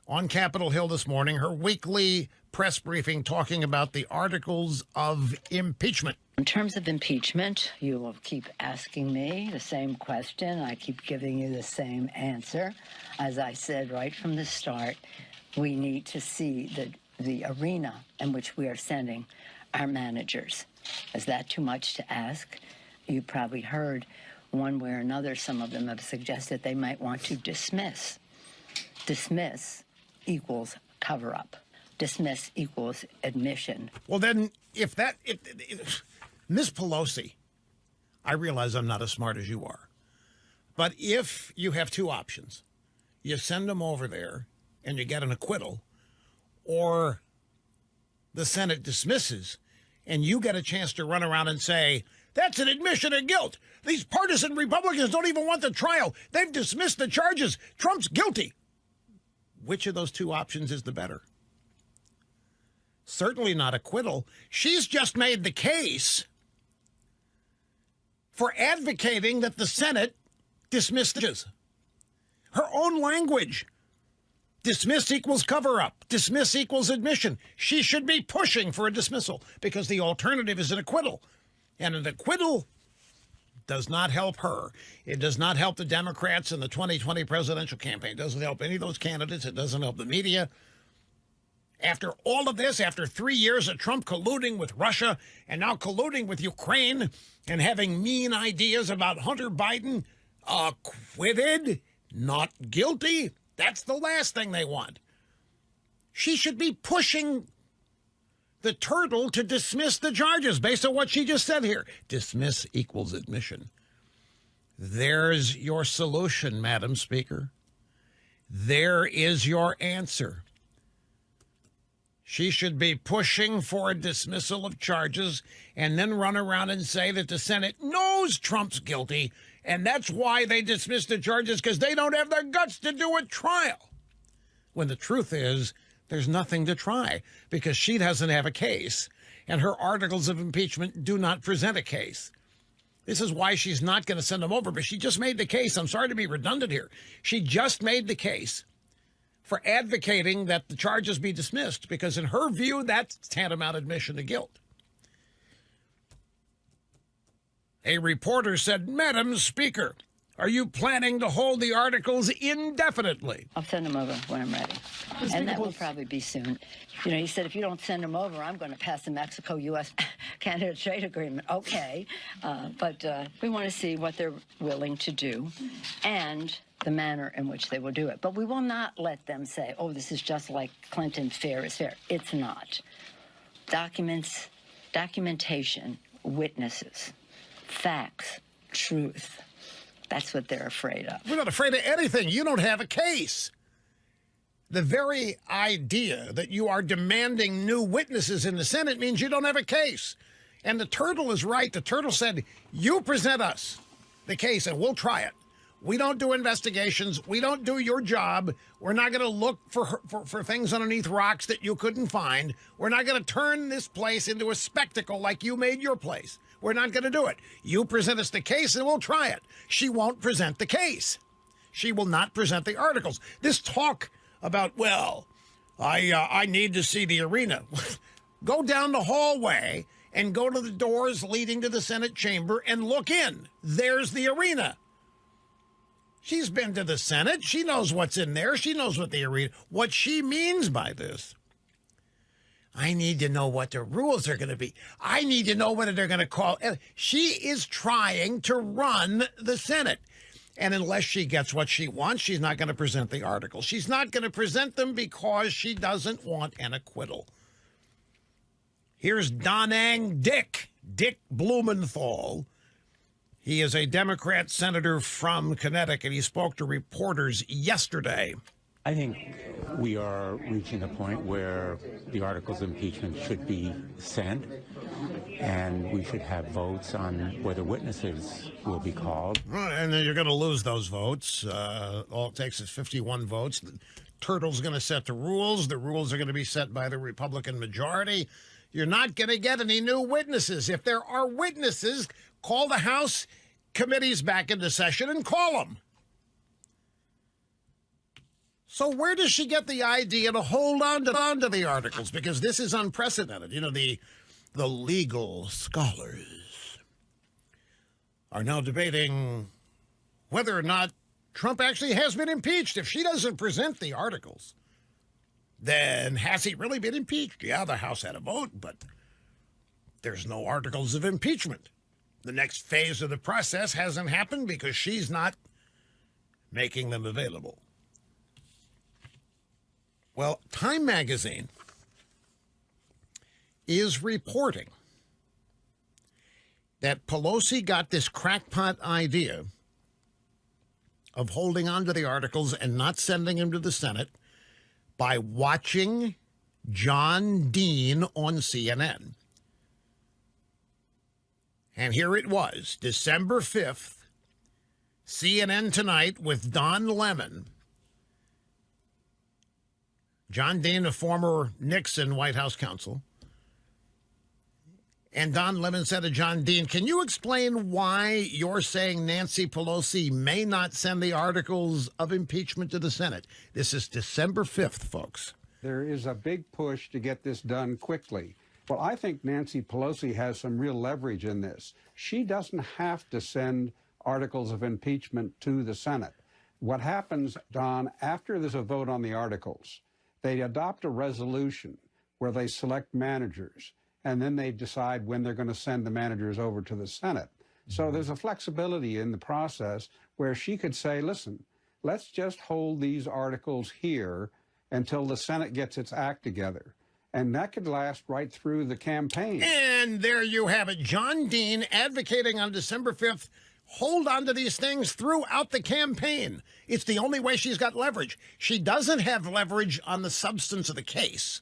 on Capitol Hill this morning, her weekly press briefing talking about the articles of impeachment. In terms of impeachment, you will keep asking me the same question. I keep giving you the same answer. As I said right from the start, we need to see the arena in which we are sending our managers. Is that too much to ask? You probably heard one way or another, some of them have suggested they might want to dismiss. Dismiss equals cover-up. Dismiss equals admission. Well, then, if Ms. Pelosi, I realize I'm not as smart as you are, but if you have two options, you send them over there and you get an acquittal, or the Senate dismisses and you get a chance to run around and say, that's an admission of guilt. These partisan Republicans don't even want the trial. They've dismissed the charges. Trump's guilty. Which of those two options is the better? Certainly not acquittal. She's just made the case for advocating that the Senate dismiss the charges. Her own language. Dismiss equals cover-up. Dismiss equals admission. She should be pushing for a dismissal because the alternative is an acquittal. And an acquittal does not help her. It does not help the Democrats in the 2020 presidential campaign. It doesn't help any of those candidates. It doesn't help the media. After all of this, after 3 years of Trump colluding with Russia and now colluding with Ukraine and having mean ideas about Hunter Biden, acquitted, not guilty, that's the last thing they want. She should be pushing the turtle to dismiss the charges based on what she just said here. Dismiss equals admission. There's your solution, Madam Speaker. There is your answer. She should be pushing for a dismissal of charges and then run around and say that the Senate knows Trump's guilty, and that's why they dismissed the charges, because they don't have the guts to do a trial. When the truth is, there's nothing to try, because she doesn't have a case, and her articles of impeachment do not present a case. This is why she's not going to send them over, but she just made the case. I'm sorry to be redundant here. She just made the case for advocating that the charges be dismissed, because in her view, that's tantamount admission to guilt. A reporter said, Madam Speaker, are you planning to hold the articles indefinitely? I'll send them over when I'm ready. And that will probably be soon. You know, he said, if you don't send them over, I'm going to pass the Mexico-U.S. Canada trade agreement. Okay. But we want to see what they're willing to do and the manner in which they will do it. But we will not let them say, oh, this is just like Clinton, fair is fair. It's not. Documents, documentation, witnesses, facts, truth. That's what they're afraid of. We're not afraid of anything. You don't have a case. The very idea that you are demanding new witnesses in the Senate means you don't have a case. And the turtle is right. The turtle said, you present us the case and we'll try it. We don't do investigations. We don't do your job. We're not going to look for things underneath rocks that you couldn't find. We're not going to turn this place into a spectacle like you made your place. We're not going to do it. You present us the case and we'll try it. She won't present the case. She will not present the articles. This talk about, well, I need to see the arena. Go down the hallway and go to the doors leading to the Senate chamber and look in. There's the arena. She's been to the Senate. She knows what's in there. She knows what the arena, what she means by this. I need to know what the rules are going to be. I need to know whether they're going to call. She is trying to run the Senate. And unless she gets what she wants, she's not going to present the articles. She's not going to present them because she doesn't want an acquittal. Here's Da Nang Dick Blumenthal. He is a Democrat senator from Connecticut. He spoke to reporters yesterday. I think we are reaching a point where the articles of impeachment should be sent, and we should have votes on whether witnesses will be called. And then you're going to lose those votes. All it takes is 51 votes. The Turtle's going to set the rules. The rules are going to be set by the Republican majority. You're not going to get any new witnesses. If there are witnesses, call the House committees back into session and call them. So where does she get the idea to hold on to the articles? Because this is unprecedented. You know, the legal scholars are now debating whether or not Trump actually has been impeached. If she doesn't present the articles, then has he really been impeached? Yeah, the House had a vote, but there's no articles of impeachment. The next phase of the process hasn't happened because she's not making them available. Well, Time magazine is reporting that Pelosi got this crackpot idea of holding on to the articles and not sending them to the Senate by watching John Dean on CNN. And here it was, December 5th, CNN Tonight with Don Lemon. John Dean, a former Nixon White House counsel. And Don Lemon said to John Dean, can you explain why you're saying Nancy Pelosi may not send the articles of impeachment to the Senate? This is December 5th, folks. There is a big push to get this done quickly. Well, I think Nancy Pelosi has some real leverage in this. She doesn't have to send articles of impeachment to the Senate. What happens, Don, after there's a vote on the articles, they adopt a resolution where they select managers, and then they decide when they're going to send the managers over to the Senate. So there's a flexibility in the process where she could say, listen, let's just hold these articles here until the Senate gets its act together. And that could last right through the campaign. And there you have it. John Dean advocating on December 5th, hold on to these things throughout the campaign. It's the only way she's got leverage. She doesn't have leverage on the substance of the case.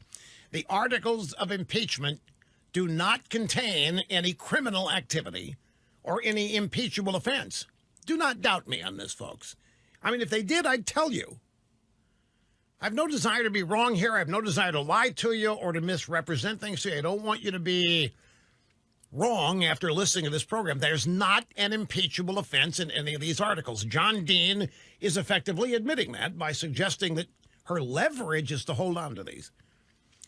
The articles of impeachment do not contain any criminal activity or any impeachable offense. Do not doubt me on this, folks. I mean, if they did, I'd tell you. I have no desire to be wrong here. I have no desire to lie to you or to misrepresent things to you. I don't want you to be wrong after listening to this program. There's not an impeachable offense in any of these articles. John Dean is effectively admitting that by suggesting that her leverage is to hold on to these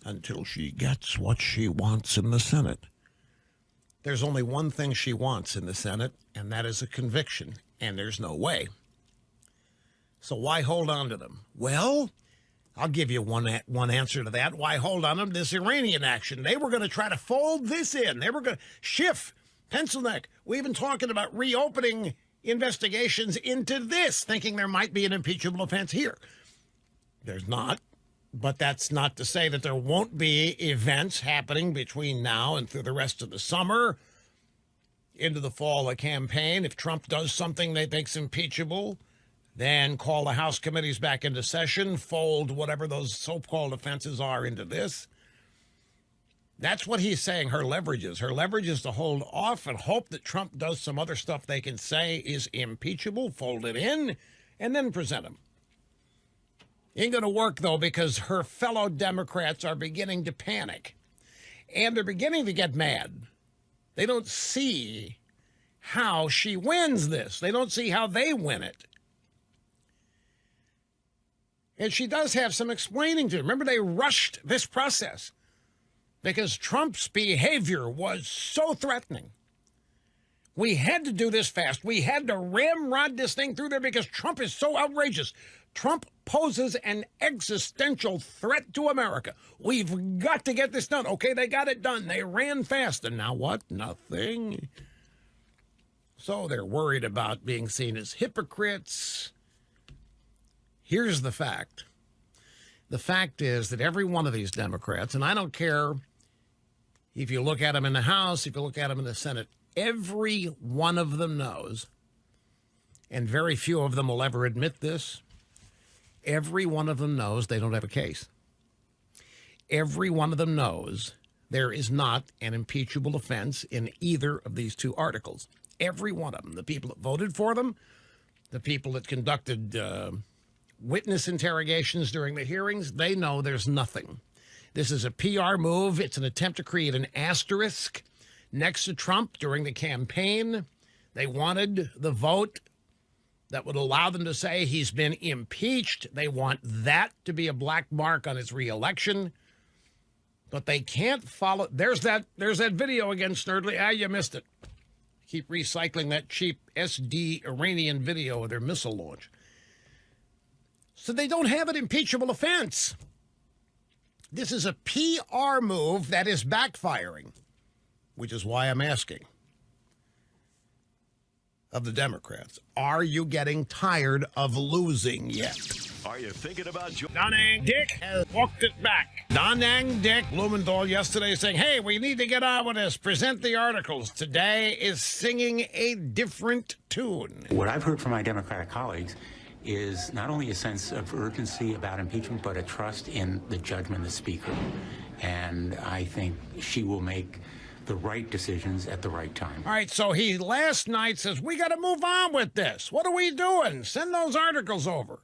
until she gets what she wants in the Senate. There's only one thing she wants in the Senate, and that is a conviction, and there's no way. So why hold on to them? Well, I'll give you one answer to that. Why hold on to them? This Iranian action. They were going to try to fold this in. They were going to Schiff, pencil neck. We've been talking about reopening investigations into this, thinking there might be an impeachable offense here. There's not, but that's not to say that there won't be events happening between now and through the rest of the summer, into the fall of campaign. If Trump does something they think's impeachable, then call the House committees back into session, fold whatever those so-called offenses are into this. That's what he's saying her leverage is. Her leverage is to hold off and hope that Trump does some other stuff they can say is impeachable, fold it in, and then present him. Ain't going to work, though, because her fellow Democrats are beginning to panic. And they're beginning to get mad. They don't see how she wins this. They don't see how they win it. And she does have some explaining to do. Remember, they rushed this process because Trump's behavior was so threatening. We had to do this fast. We had to ramrod this thing through there because Trump is so outrageous. Trump poses an existential threat to America. We've got to get this done. Okay, they got it done. They ran fast. And now what? Nothing. So they're worried about being seen as hypocrites. Here's the fact. The fact is that every one of these Democrats, and I don't care if you look at them in the House, if you look at them in the Senate, every one of them knows, and very few of them will ever admit this, every one of them knows they don't have a case. Every one of them knows there is not an impeachable offense in either of these two articles. Every one of them. The people that voted for them, the people that conducted witness interrogations during the hearings, they know there's nothing. This is a PR move. It's an attempt to create an asterisk next to Trump during the campaign. They wanted the vote that would allow them to say he's been impeached. They want that to be a black mark on his reelection. But they can't follow. There's that video again, Snerdley. Ah, you missed it. Keep recycling that cheap SD Iranian video of their missile launch. So they don't have an impeachable offense. This is a PR move that is backfiring, which is why I'm asking of the Democrats, are you getting tired of losing yet? Are you thinking about Donang Dick has walked it back. Donang Dick Blumenthal yesterday saying, hey, we need to get on with this. Present the articles. Today is singing a different tune. What I've heard from my Democratic colleagues is not only a sense of urgency about impeachment, but a trust in the judgment of the Speaker. And I think she will make the right decisions at the right time. All right, so he last night says, we got to move on with this. What are we doing? Send those articles over.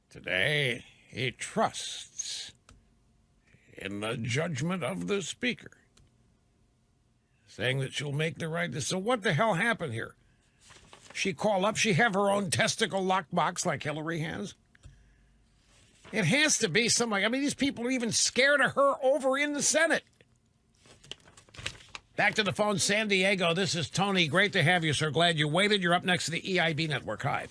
Today, he trusts in the judgment of the Speaker, saying that she'll make the right decision. So what the hell happened here? She call up, she have her own testicle lockbox like Hillary has? It has to be something. I mean, these people are even scared of her over in the Senate. Back to the phone, San Diego. This is Tony. Great to have you, sir. Glad you waited. You're up next to the EIB network. Hi.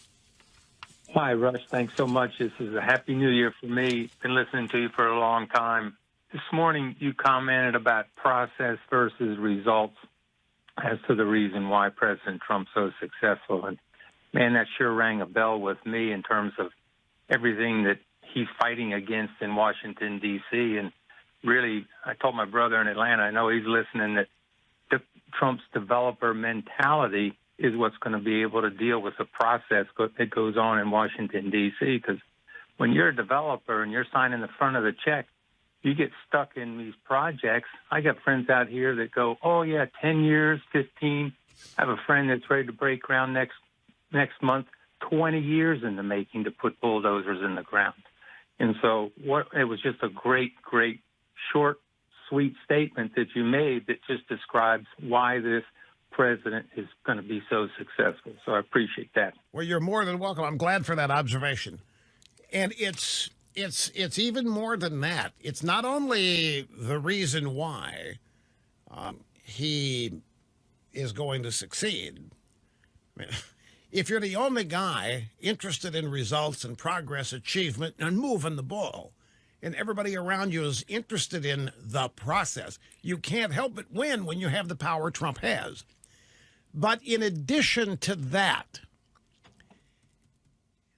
Hi, Rush. Thanks so much. This is a happy new year for me. Been listening to you for a long time. This morning, you commented about process versus results as to the reason why President Trump's so successful. And, man, that sure rang a bell with me in terms of everything that he's fighting against in Washington, D.C. And really, I told my brother in Atlanta, I know he's listening, that Trump's developer mentality is what's going to be able to deal with the process that goes on in Washington, D.C., because when you're a developer and you're signing the front of the check, you get stuck in these projects. I got friends out here that go, oh, yeah, 10 years, 15. I have a friend that's ready to break ground next month, 20 years in the making to put bulldozers in the ground. And so it was just a great, great, short, sweet statement that you made that just describes why this president is going to be so successful. So I appreciate that. Well, you're more than welcome. I'm glad for that observation. And it's even more than that. It's not only the reason why he is going to succeed. I mean, if you're the only guy interested in results and progress, achievement, and moving the ball, and everybody around you is interested in the process, you can't help but win when you have the power Trump has. But in addition to that,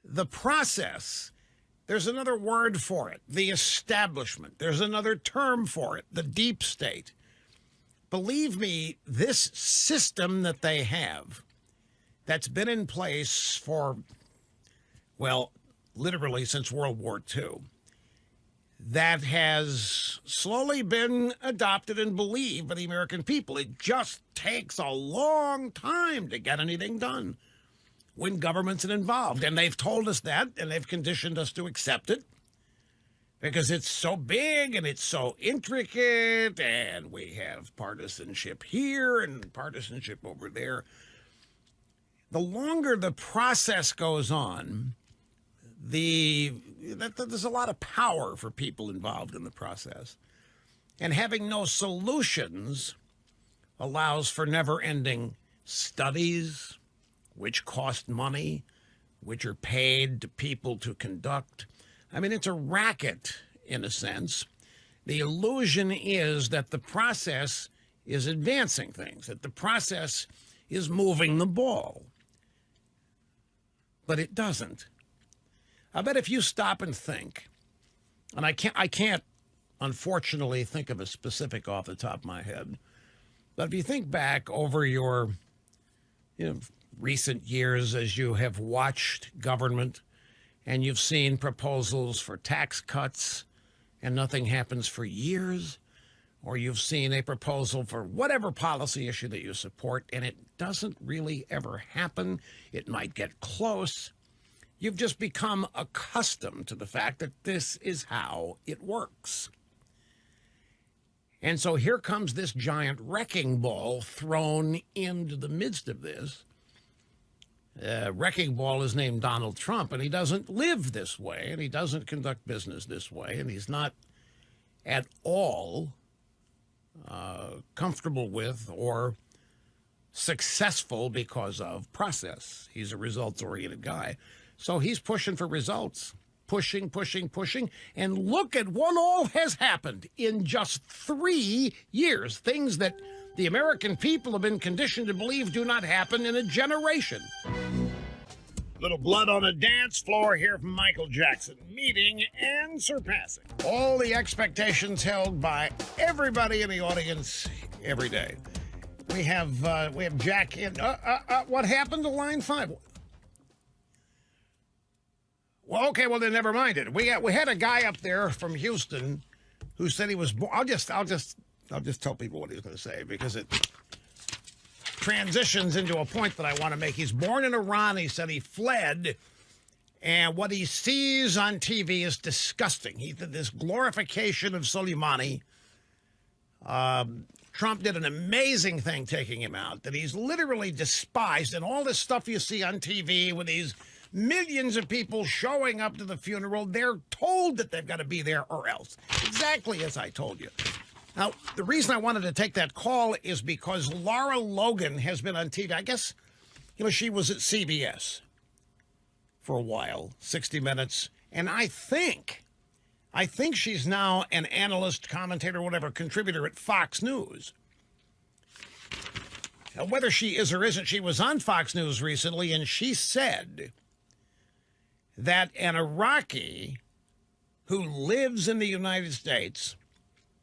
the process, there's another word for it, the establishment. There's another term for it, the deep state. Believe me, this system that they have, that's been in place for, well, literally since World War II, that has slowly been adopted and believed by the American people. It just takes a long time to get anything done when government's involved. And they've told us that, and they've conditioned us to accept it because it's so big and it's so intricate, and we have partisanship here and partisanship over there. The longer the process goes on, there's a lot of power for people involved in the process. And having no solutions allows for never-ending studies, which cost money, which are paid to people to conduct. I mean, it's a racket in a sense. The illusion is that the process is advancing things, that the process is moving the ball. But it doesn't. I bet if you stop and think, and I can't unfortunately think of a specific off the top of my head, but if you think back over your recent years as you have watched government and you've seen proposals for tax cuts and nothing happens for years, or you've seen a proposal for whatever policy issue that you support and it doesn't really ever happen, it might get close, you've just become accustomed to the fact that this is how it works. And so here comes this giant wrecking ball thrown into the midst of this. Wrecking ball is named Donald Trump, and he doesn't live this way, and he doesn't conduct business this way, and he's not at all comfortable with or successful because of process. He's a results-oriented guy. So he's pushing for results, pushing, and look at what all has happened in just 3 years, things that the American people have been conditioned to believe do not happen in a generation. Little blood on a dance floor here from Michael Jackson, meeting and surpassing all the expectations held by everybody in the audience every day. We have Jack in. What happened to line 5? Well, okay, well then never mind it. We had a guy up there from Houston who said he was born. I'll just tell people what he was going to say because it transitions into a point that I want to make. He's born in Iran. He said he fled, and what he sees on TV is disgusting. He did this glorification of Soleimani. Trump did an amazing thing taking him out, that he's literally despised, and all this stuff you see on TV with these millions of people showing up to the funeral, they're told that they've got to be there or else. Exactly as I told you. Now, the reason I wanted to take that call is because Lara Logan has been on TV. I guess, she was at CBS for a while, 60 Minutes, and I think she's now an analyst, commentator, whatever, contributor at Fox News. Now, whether she is or isn't, she was on Fox News recently, and she said that an Iraqi who lives in the United States,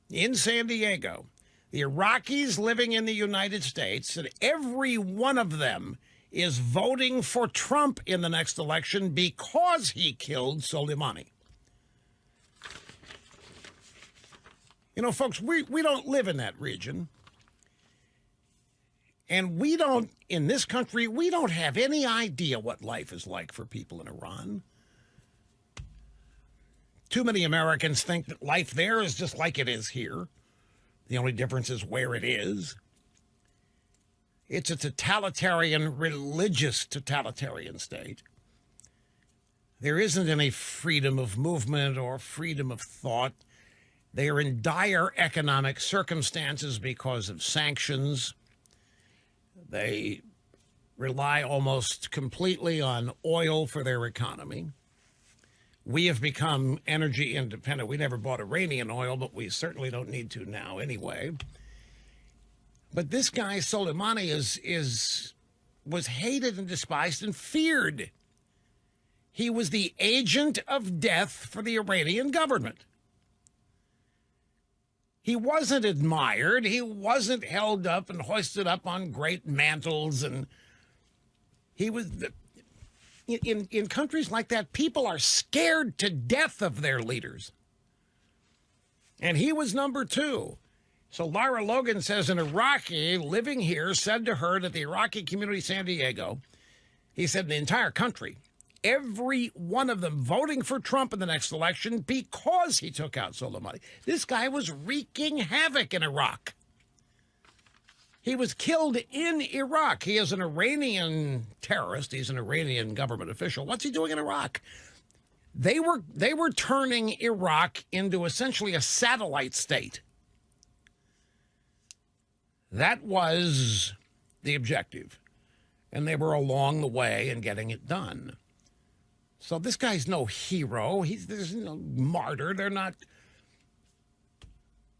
in San Diego, the Iraqis living in the United States, and every one of them is voting for Trump in the next election because he killed Soleimani. Folks, we don't live in that region. And we don't, in this country, we don't have any idea what life is like for people in Iran. Too many Americans think that life there is just like it is here. The only difference is where it is. It's a totalitarian, religious totalitarian state. There isn't any freedom of movement or freedom of thought. They are in dire economic circumstances because of sanctions. They rely almost completely on oil for their economy. We have become energy independent. We never bought Iranian oil, but we certainly don't need to now anyway. But this guy, Soleimani, was hated and despised and feared. He was the agent of death for the Iranian government. He wasn't admired. He wasn't held up and hoisted up on great mantles. And he was, in countries like that, people are scared to death of their leaders. And he was number 2. So Lara Logan says an Iraqi living here said to her that the Iraqi community in San Diego, he said in the entire country, every one of them voting for Trump in the next election because he took out Soleimani. This guy was wreaking havoc in Iraq. He was killed in Iraq. He is an Iranian terrorist. He's an Iranian government official. What's he doing in Iraq? They were turning Iraq into essentially a satellite state. That was the objective. And they were along the way in getting it done. So this guy's no hero. There's no martyr. They're not.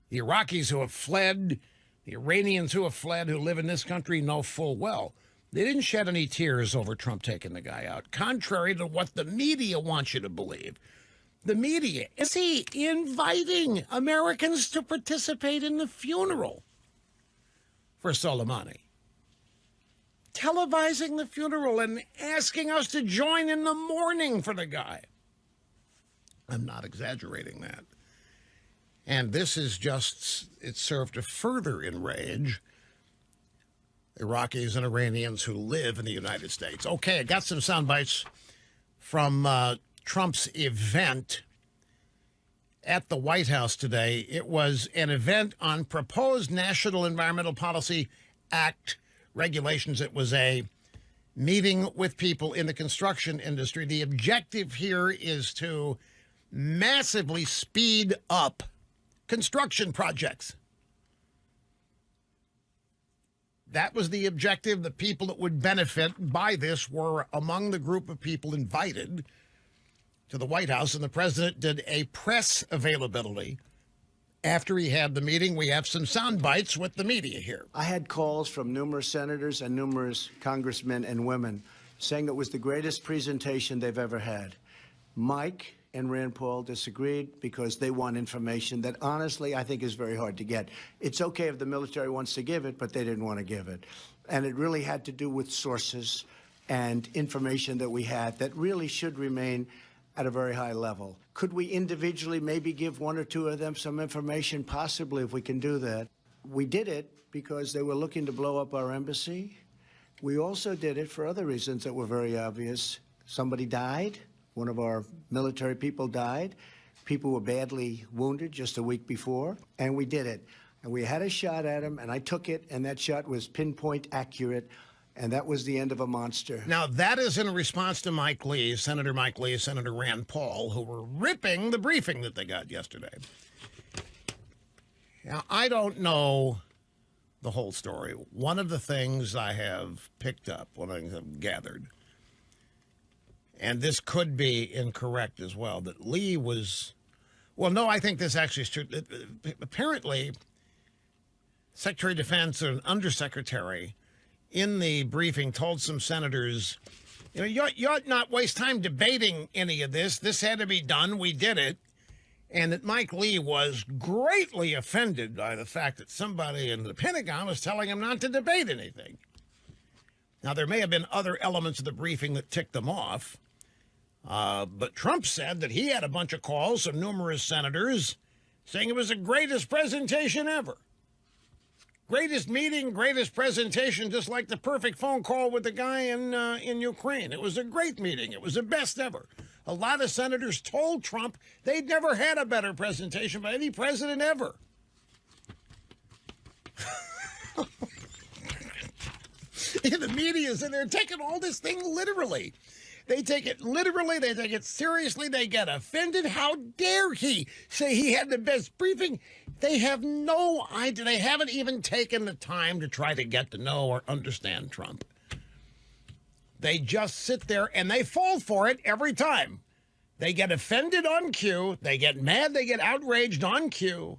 The Iraqis who have fled, the Iranians who have fled, who live in this country, know full well they didn't shed any tears over Trump taking the guy out, contrary to what the media wants you to believe. The media is inviting Americans to participate in the funeral for Soleimani, televising the funeral and asking us to join in the mourning for the guy. I'm not exaggerating that. And this is just, it served to further enrage Iraqis and Iranians who live in the United States. Okay, I got some sound bites from Trump's event at the White House today. It was an event on proposed National Environmental Policy Act regulations. It was a meeting with people in the construction industry. The objective here is to massively speed up construction projects. That was the objective. The people that would benefit by this were among the group of people invited to the White House, and the president did a press availability after he had the meeting. We have some sound bites with the media here. I had calls from numerous senators and numerous congressmen and women saying it was the greatest presentation they've ever had. Mike and Rand Paul disagreed because they want information that, honestly, I think is very hard to get. It's okay if the military wants to give it, but they didn't want to give it. And it really had to do with sources and information that we had that really should remain at a very high level. Could we individually maybe give one or two of them some information? Possibly, if we can do that. We did it because they were looking to blow up our embassy. We also did it for other reasons that were very obvious. Somebody died. One of our military people died. People were badly wounded just a week before, and we did it. And we had a shot at him, and I took it, and that shot was pinpoint accurate, and that was the end of a monster. Now, that is in response to Mike Lee, Senator Mike Lee, Senator Rand Paul, who were ripping the briefing that they got yesterday. Now, I don't know the whole story. One of the things I have picked up, what I have gathered, and this could be incorrect as well, that Lee was, well, no, I think this actually is true. Apparently, Secretary of Defense or an undersecretary in the briefing told some senators, you know, you ought not waste time debating any of this. This had to be done. We did it. And that Mike Lee was greatly offended by the fact that somebody in the Pentagon was telling him not to debate anything. Now, there may have been other elements of the briefing that ticked them off. But Trump said that he had a bunch of calls from numerous senators saying it was the greatest presentation ever. Greatest meeting, greatest presentation, just like the perfect phone call with the guy in Ukraine. It was a great meeting. It was the best ever. A lot of senators told Trump they'd never had a better presentation by any president ever. The media's in there taking all this thing literally. They take it literally. They take it seriously. They get offended. How dare he say he had the best briefing? They have no idea. They haven't even taken the time to try to get to know or understand Trump. They just sit there and they fall for it every time. They get offended on cue. They get mad. They get outraged on cue.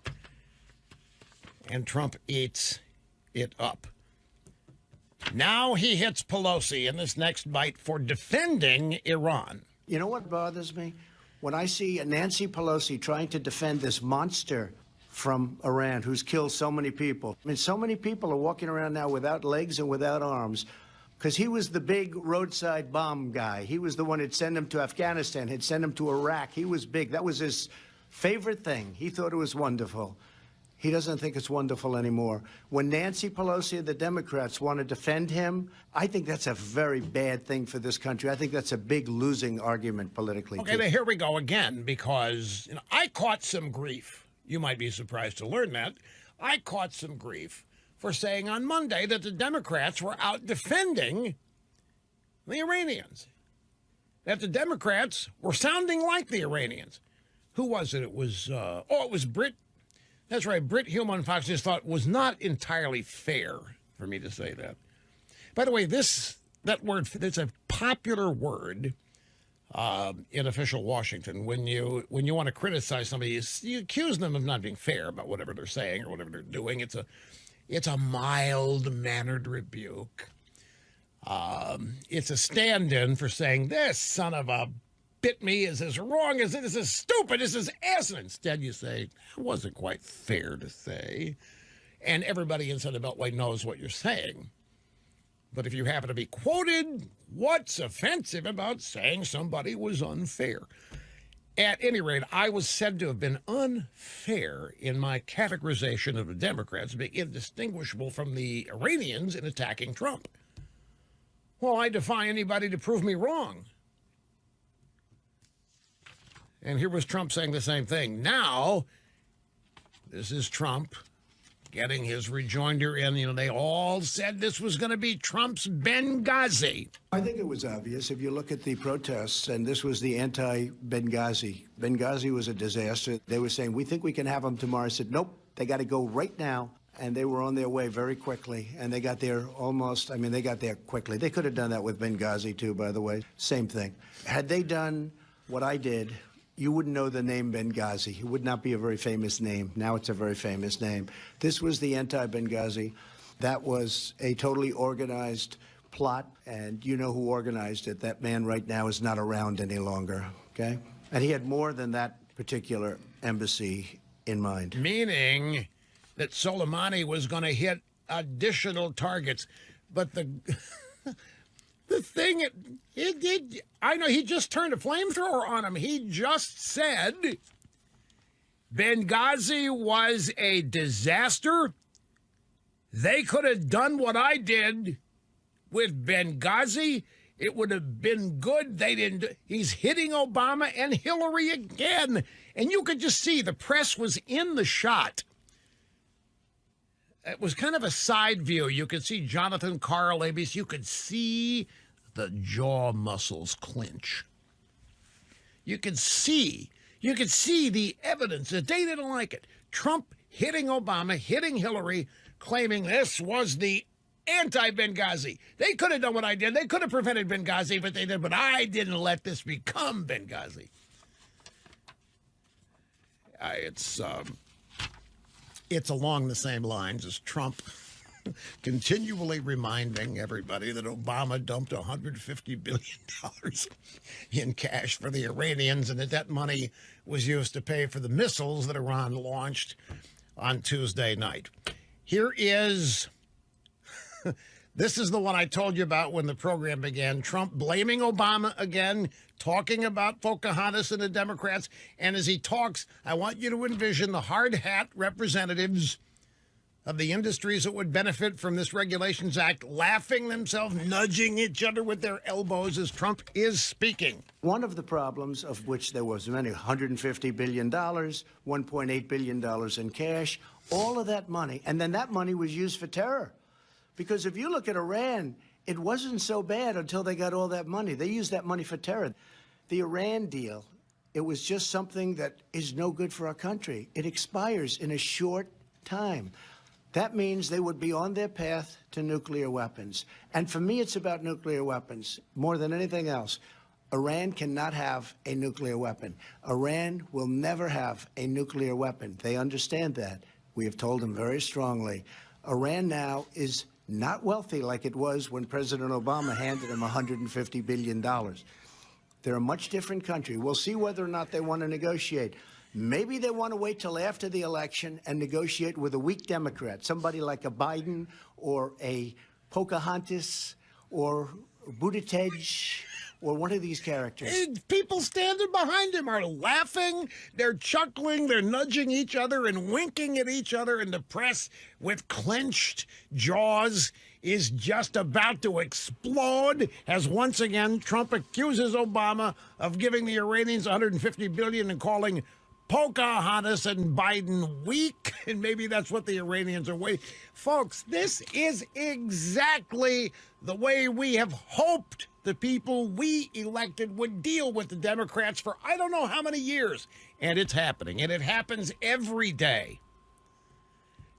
And Trump eats it up. Now he hits Pelosi in this next bite for defending Iran. You know what bothers me? When I see Nancy Pelosi trying to defend this monster from Iran who's killed so many people. I mean, so many people are walking around now without legs and without arms because he was the big roadside bomb guy. He was the one who'd send them to Afghanistan, he'd send them to Iraq. He was big. That was his favorite thing. He thought it was wonderful. He doesn't think it's wonderful anymore. When Nancy Pelosi and the Democrats want to defend him, I think that's a very bad thing for this country. I think that's a big losing argument politically. Okay, now here we go again, because I caught some grief. You might be surprised to learn that. I caught some grief for saying on Monday that the Democrats were out defending the Iranians, that the Democrats were sounding like the Iranians. Who was it? It was, it was Britt. That's right. Britt Hume on Fox News thought it was not entirely fair for me to say that. By the way, that word, it's a popular word in official Washington. When you want to criticize somebody, you accuse them of not being fair about whatever they're saying or whatever they're doing. It's a mild-mannered rebuke. It's a stand-in for saying, this son of a bit me is as wrong as it is, as stupid as asinine. Instead, you say, that wasn't quite fair to say. And everybody inside the Beltway knows what you're saying. But if you happen to be quoted, what's offensive about saying somebody was unfair? At any rate, I was said to have been unfair in my categorization of the Democrats being indistinguishable from the Iranians in attacking Trump. Well, I defy anybody to prove me wrong. And here was Trump saying the same thing. Now, this is Trump getting his rejoinder in. You know, they all said this was going to be Trump's Benghazi. I think it was obvious if you look at the protests, and this was the anti-Benghazi. Benghazi was a disaster. They were saying, we think we can have them tomorrow. I said, nope, they got to go right now. And they were on their way very quickly, and they got there almost, I mean, they got there quickly. They could have done that with Benghazi, too, by the way. Same thing. Had they done what I did, you wouldn't know the name Benghazi. It would not be a very famous name. Now it's a very famous name. This was the anti-Benghazi. That was a totally organized plot, and you know who organized it. That man right now is not around any longer, okay? And he had more than that particular embassy in mind. Meaning that Soleimani was going to hit additional targets. But the thing, I know he just turned a flamethrower on him. He just said Benghazi was a disaster. They could have done what I did with Benghazi. It would have been good. They didn't. He's hitting Obama and Hillary again. And you could just see the press was in the shot. It was kind of a side view. You could see Jonathan Karl, ABC. You could see the jaw muscles clench. You could see the evidence that they didn't like it. Trump hitting Obama, hitting Hillary, claiming this was the anti-Benghazi. They could have done what I did. They could have prevented Benghazi, but they did. But I didn't let this become Benghazi. It's along the same lines as Trump continually reminding everybody that Obama dumped $150 billion in cash for the Iranians and that money was used to pay for the missiles that Iran launched on Tuesday night. Here is, this is the one I told you about when the program began. Trump blaming Obama again, talking about Pocahontas and the Democrats. And as he talks, I want you to envision the hard hat representatives of the industries that would benefit from this Regulations Act laughing themselves, nudging each other with their elbows as Trump is speaking. One of the problems, of which there was many, $150 billion, $1.8 billion in cash, all of that money, and then that money was used for terror. Because if you look at Iran, it wasn't so bad until they got all that money. They used that money for terror. The Iran deal, it was just something that is no good for our country. It expires in a short time. That means they would be on their path to nuclear weapons. And for me, it's about nuclear weapons more than anything else. Iran cannot have a nuclear weapon. Iran will never have a nuclear weapon. They understand that. We have told them very strongly. Iran now is not wealthy like it was when President Obama handed him $150 billion. They're a much different country. We'll see whether or not they want to negotiate. Maybe they want to wait till after the election and negotiate with a weak Democrat, somebody like a Biden or a Pocahontas or Buttigieg or one of these characters. People standing behind him are laughing, they're chuckling, they're nudging each other and winking at each other, and the press with clenched jaws is just about to explode as once again Trump accuses Obama of giving the Iranians $150 billion and calling Pocahontas and Biden weak, and maybe that's what the Iranians are waiting. Folks, this is exactly the way we have hoped the people we elected would deal with the Democrats for I don't know how many years. And it's happening, and it happens every day.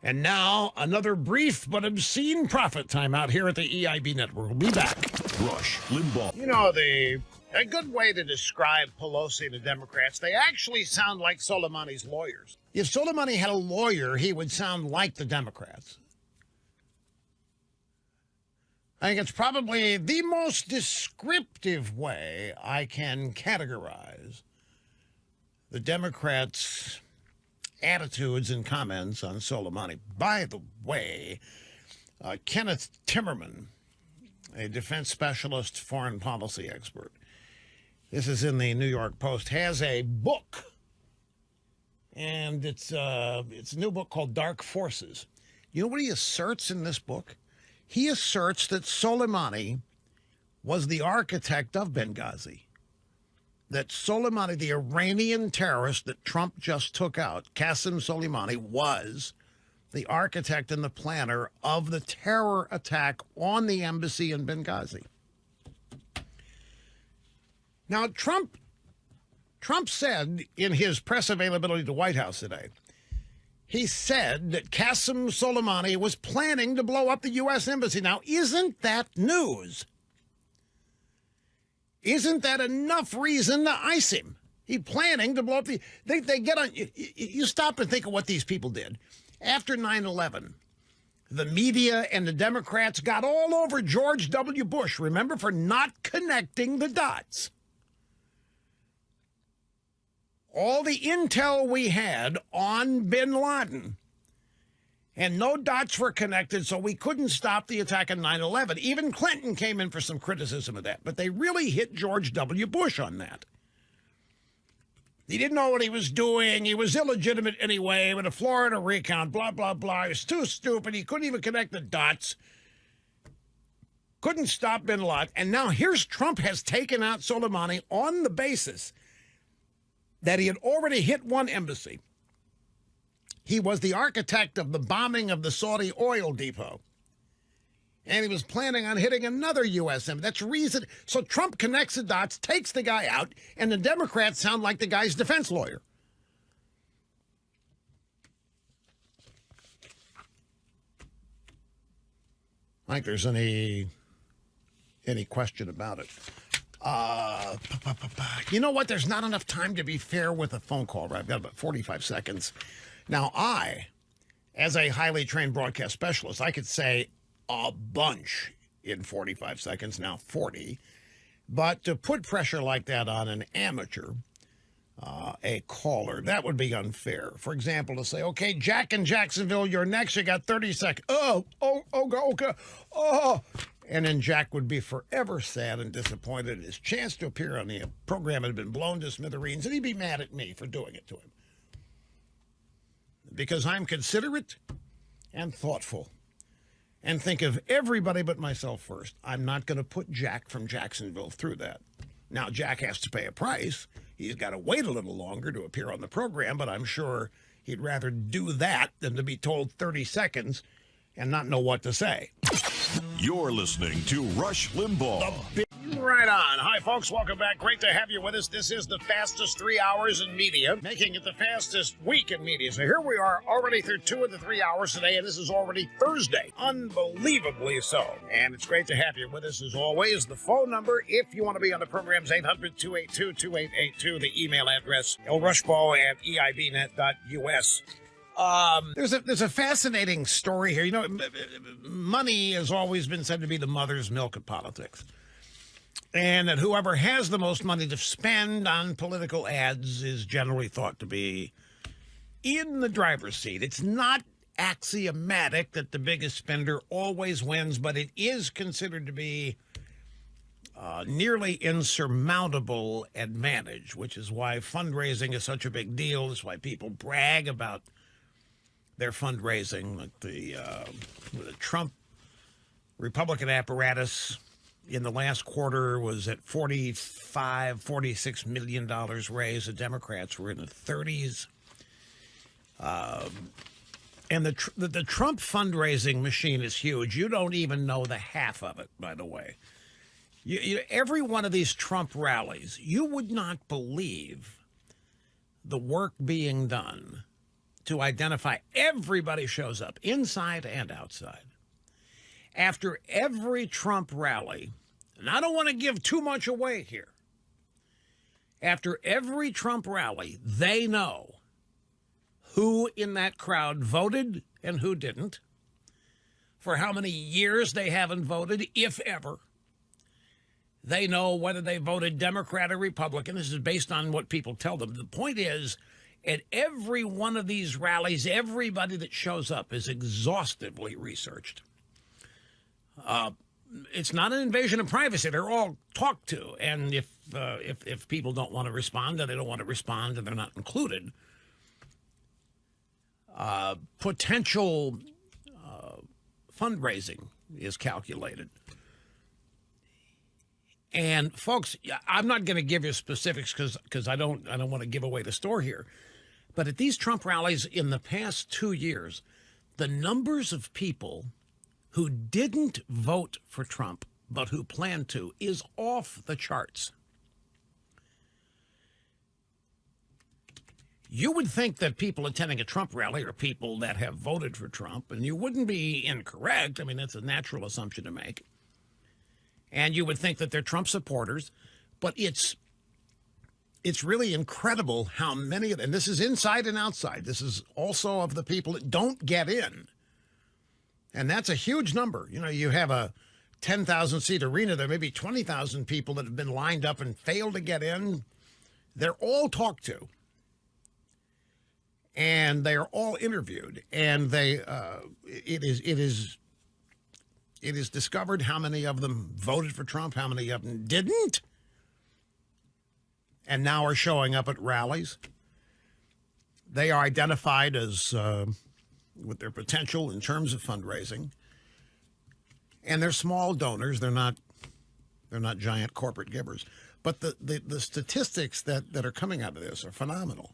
And now, another brief but obscene profit time out here at the EIB Network. We'll be back. Rush Limbaugh. You know, the A good way to describe Pelosi and the Democrats, they actually sound like Soleimani's lawyers. If Soleimani had a lawyer, he would sound like the Democrats. I think it's probably the most descriptive way I can categorize the Democrats' attitudes and comments on Soleimani. By the way, Kenneth Timmerman, a defense specialist, foreign policy expert, this is in the New York Post, has a book, and it's a new book called Dark Forces. You know what he asserts in this book? He asserts that Soleimani was the architect of Benghazi, that Soleimani, the Iranian terrorist that Trump just took out, Qasem Soleimani, was the architect and the planner of the terror attack on the embassy in Benghazi. Now, Trump said in his press availability to the White House today, he said that Qasem Soleimani was planning to blow up the U.S. embassy. Now, isn't that news? Isn't that enough reason to ice him? He's planning to blow up the... They get on... You stop and think of what these people did. After 9/11, the media and the Democrats got all over George W. Bush, remember, for not connecting the dots. All the intel we had on bin Laden, and no dots were connected, so we couldn't stop the attack on 9/11. Even Clinton came in for some criticism of that, but they really hit George W. Bush on that. He didn't know what he was doing. He was illegitimate anyway, with a Florida recount, blah, blah, blah. He was too stupid. He couldn't even connect the dots. Couldn't stop bin Laden. And now here's Trump has taken out Soleimani on the basis that he had already hit one embassy. He was the architect of the bombing of the Saudi oil depot. And he was planning on hitting another U.S. embassy. That's reason. So Trump connects the dots, takes the guy out, and the Democrats sound like the guy's defense lawyer. I think there's any question about it. You know what? There's not enough time to be fair with a phone call, right? I've got about 45 seconds. Now, as a highly trained broadcast specialist, I could say a bunch in 45 seconds, now 40. But to put pressure like that on an amateur, a caller, that would be unfair. For example, to say, okay, Jack in Jacksonville, you're next. You got 30 seconds. Okay. And then Jack would be forever sad and disappointed. His chance to appear on the program had been blown to smithereens, and he'd be mad at me for doing it to him. Because I'm considerate and thoughtful and think of everybody but myself first. I'm not going to put Jack from Jacksonville through that. Now, Jack has to pay a price. He's got to wait a little longer to appear on the program, but I'm sure he'd rather do that than to be told 30 seconds and not know what to say. You're listening to Rush Limbaugh. Right on. Hi, folks. Welcome back. Great to have you with us. This is the fastest 3 hours in media, making it the fastest week in media. So here we are, already through 2 of the 3 hours today, and this is already Thursday. Unbelievably so. And it's great to have you with us, as always. The phone number, if you want to be on the program, is 800-282-2882. The email address, lrushbaugh@eibnet.us. There's a fascinating story here. You know, money has always been said to be the mother's milk of politics. And that whoever has the most money to spend on political ads is generally thought to be in the driver's seat. It's not axiomatic that the biggest spender always wins, but it is considered to be nearly insurmountable advantage, which is why fundraising is such a big deal. That's why people brag about their fundraising. Like the Trump Republican apparatus in the last quarter was at $46 million raised. The Democrats were in the 30s. And the Trump fundraising machine is huge. You don't even know the half of it, by the way. Every one of these Trump rallies, you would not believe the work being done to identify everybody shows up, inside and outside. After every Trump rally, and I don't want to give too much away here, After every Trump rally, they know who in that crowd voted and who didn't, for how many years they haven't voted, if ever. They know whether they voted Democrat or Republican. This is based on what people tell them. The point is, at every one of these rallies, everybody that shows up is exhaustively researched. It's not an invasion of privacy. They're all talked to. And if people don't want to respond, then they don't want to respond, and they're not included. Potential fundraising is calculated. And folks, I'm not going to give you specifics because I don't want to give away the store here. But at these Trump rallies in the past 2 years, the numbers of people who didn't vote for Trump but who plan to is off the charts. You would think that people attending a Trump rally are people that have voted for Trump, and you wouldn't be incorrect. I mean, that's a natural assumption to make. And you would think that they're Trump supporters, but it's really incredible how many of them, and this is inside and outside, this is also of the people that don't get in. And that's a huge number. You know, you have a 10,000-seat arena, there may be 20,000 people that have been lined up and failed to get in. They're all talked to. And they are all interviewed. And it is discovered how many of them voted for Trump, how many of them didn't, and now are showing up at rallies. They are identified as with their potential in terms of fundraising, and they're small donors. They're not giant corporate givers. But the statistics that are coming out of this are phenomenal.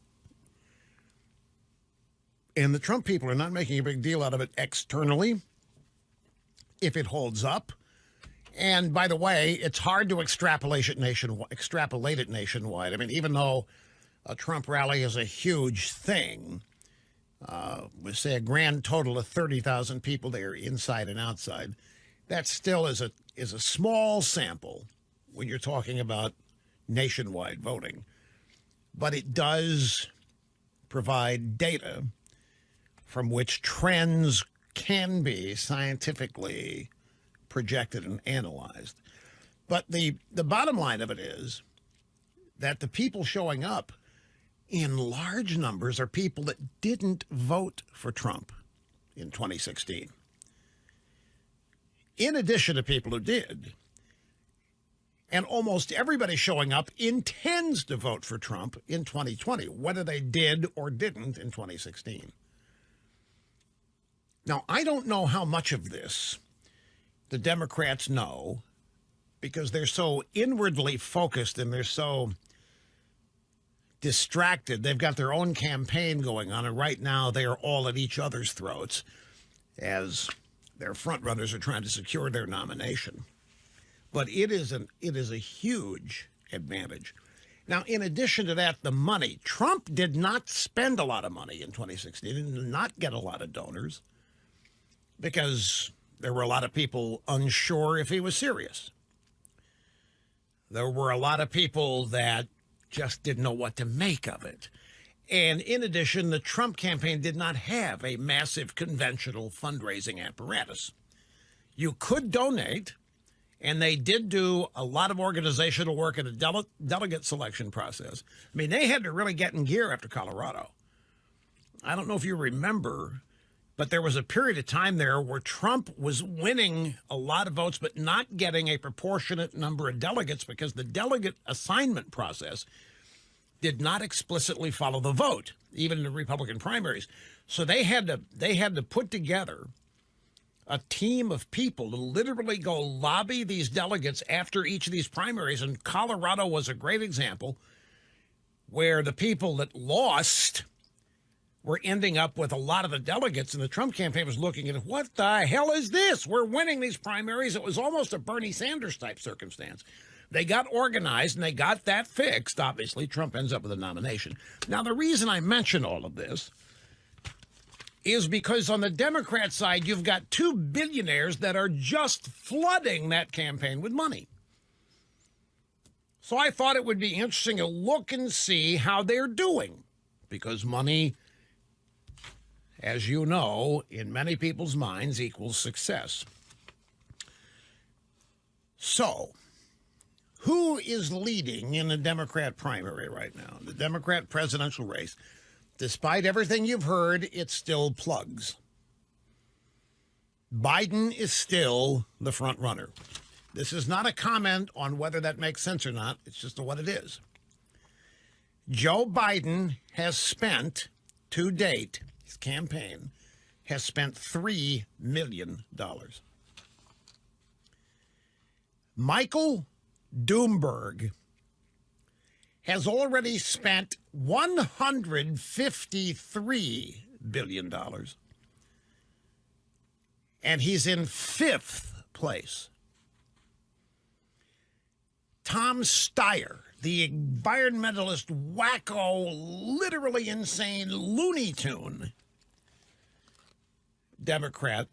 And the Trump people are not making a big deal out of it externally, if it holds up. And by the way, it's hard to extrapolate it nationwide. I mean, even though a Trump rally is a huge thing, we say a grand total of 30,000 people there inside and outside, that still is a small sample when you're talking about nationwide voting. But it does provide data from which trends can be scientifically projected and analyzed. But the bottom line of it is that the people showing up in large numbers are people that didn't vote for Trump in 2016. In addition to people who did. And almost everybody showing up intends to vote for Trump in 2020, whether they did or didn't in 2016. Now, I don't know how much of this the Democrats know because they're so inwardly focused and they're so distracted. They've got their own campaign going on, and right now they are all at each other's throats as their frontrunners are trying to secure their nomination. But it is a huge advantage. Now, in addition to that, the money. Trump did not spend a lot of money in 2016. He did not get a lot of donors, because there were a lot of people unsure if he was serious. There were a lot of people that just didn't know what to make of it. And in addition, the Trump campaign did not have a massive conventional fundraising apparatus. You could donate, and they did do a lot of organizational work in a delegate selection process. I mean, they had to really get in gear after Colorado. I don't know if you remember, but there was a period of time there where Trump was winning a lot of votes, but not getting a proportionate number of delegates because the delegate assignment process did not explicitly follow the vote, even in the Republican primaries. So they had to put together a team of people to literally go lobby these delegates after each of these primaries. And Colorado was a great example where the people that lost were ending up with a lot of the delegates, and the Trump campaign was looking at it, what the hell is this? We're winning these primaries. It was almost a Bernie Sanders type circumstance. They got organized and they got that fixed. Obviously, Trump ends up with a nomination. Now, the reason I mention all of this is because on the Democrat side, you've got two billionaires that are just flooding that campaign with money. So I thought it would be interesting to look and see how they're doing, because money, as you know, in many people's minds equals success. So, who is leading in the Democrat primary right now, the Democrat presidential race? Despite everything you've heard, it's still plugs. Biden is still the front runner. This is not a comment on whether that makes sense or not. It's just what it is. Joe Biden has spent, to date, his campaign has spent $3 million. Michael Bloomberg has already spent $153 billion. And he's in 5th place. Tom Steyer, the environmentalist wacko, literally insane Looney Tune Democrat,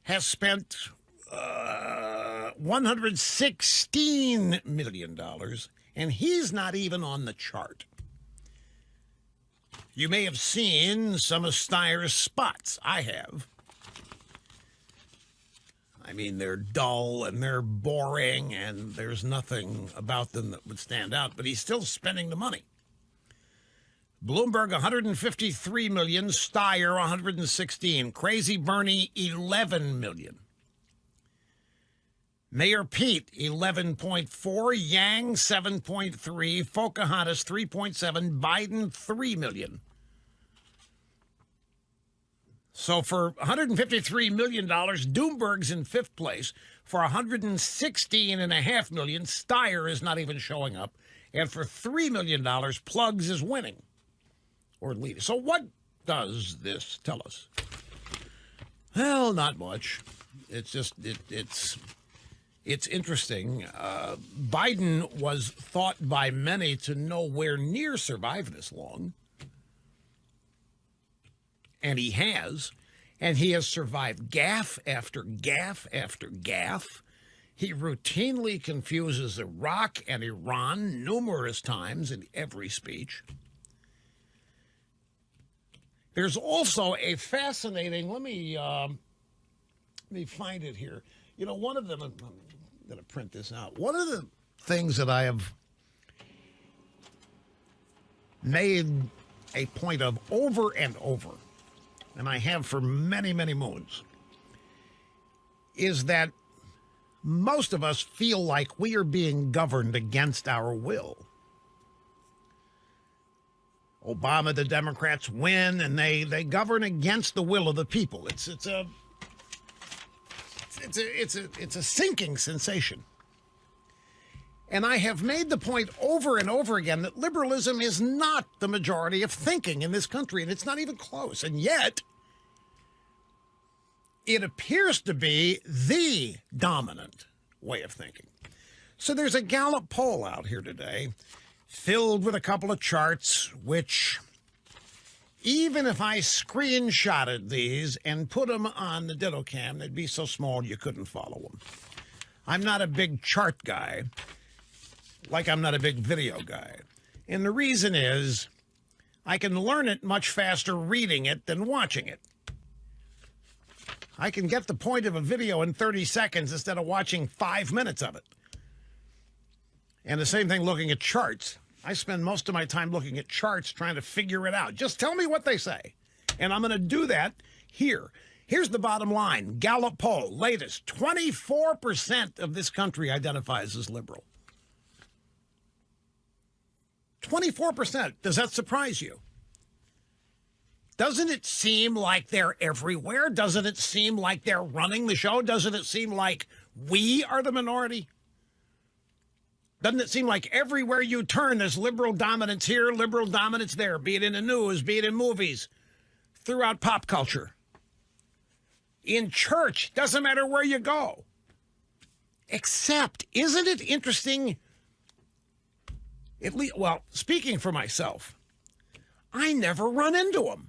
has spent $116 million, and he's not even on the chart. You may have seen some of Steyer's spots. I have. I mean, they're dull and they're boring and there's nothing about them that would stand out, but he's still spending the money. Bloomberg, $153 million. Steyer, $116. Crazy Bernie, $11 million. Mayor Pete, 11.4, Yang, 7.3, Pocahontas, 3.7, Biden, $3 million. So for $153 million, Bloomberg's in 5th place. For $116.5 million, Steyer is not even showing up. And for $3 million, Plugs is winning or leading. So what does this tell us? Well, not much. It's just, it's interesting. Biden was thought by many to nowhere near survive this long. And he has. And he has survived gaffe after gaffe after gaffe. He routinely confuses Iraq and Iran numerous times in every speech. There's also a fascinating, let me find it here. You know, one of them, I'm going to print this out. One of the things that I have made a point of over and over, and I have for many, many moons, is that most of us feel like we are being governed against our will. Obama, the Democrats win, and they govern against the will of the people. It's a sinking sensation. And I have made the point over and over again that liberalism is not the majority of thinking in this country, and it's not even close. And yet, it appears to be the dominant way of thinking. So there's a Gallup poll out here today filled with a couple of charts, which, even if I screenshotted these and put them on the DittoCam, they'd be so small you couldn't follow them. I'm not a big chart guy, like I'm not a big video guy. And the reason is I can learn it much faster reading it than watching it. I can get the point of a video in 30 seconds instead of watching 5 minutes of it. And the same thing looking at charts. I spend most of my time looking at charts trying to figure it out. Just tell me what they say. And I'm going to do that here. Here's the bottom line. Gallup poll, latest. 24% of this country identifies as liberal. 24%. Does that surprise you? Doesn't it seem like they're everywhere? Doesn't it seem like they're running the show? Doesn't it seem like we are the minority? Doesn't it seem like everywhere you turn, there's liberal dominance here, liberal dominance there, be it in the news, be it in movies, throughout pop culture? In church, doesn't matter where you go. Except, isn't it interesting, at least, well, speaking for myself, I never run into them.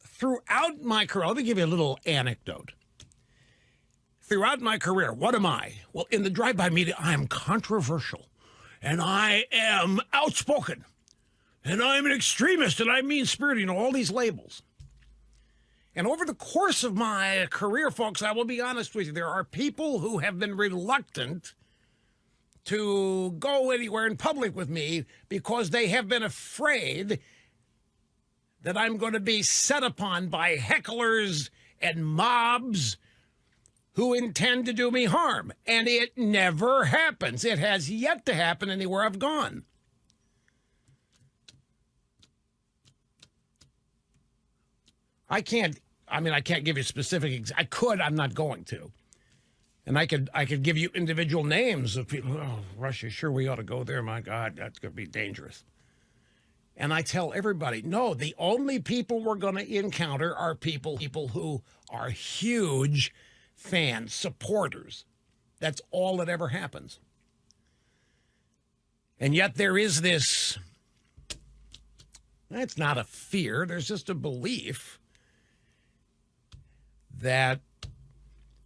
Throughout my career, let me give you a little anecdote. throughout my career, what am I? Well, in the drive-by media, I am controversial, and I am outspoken, and I'm an extremist, and I'm mean-spirited, all these labels. And over the course of my career, folks, I will be honest with you, there are people who have been reluctant to go anywhere in public with me because they have been afraid that I'm going to be set upon by hecklers and mobs who intend to do me harm. And it never happens. It has yet to happen anywhere I've gone. I can't give you specific. I could. I'm not going to. And I could give you individual names of people. Oh, Russia, sure we ought to go there. My God, that's going to be dangerous. And I tell everybody, no, the only people we're going to encounter are people who are huge fans, supporters. That's all that ever happens. And yet there is this, it's not a fear, there's just a belief that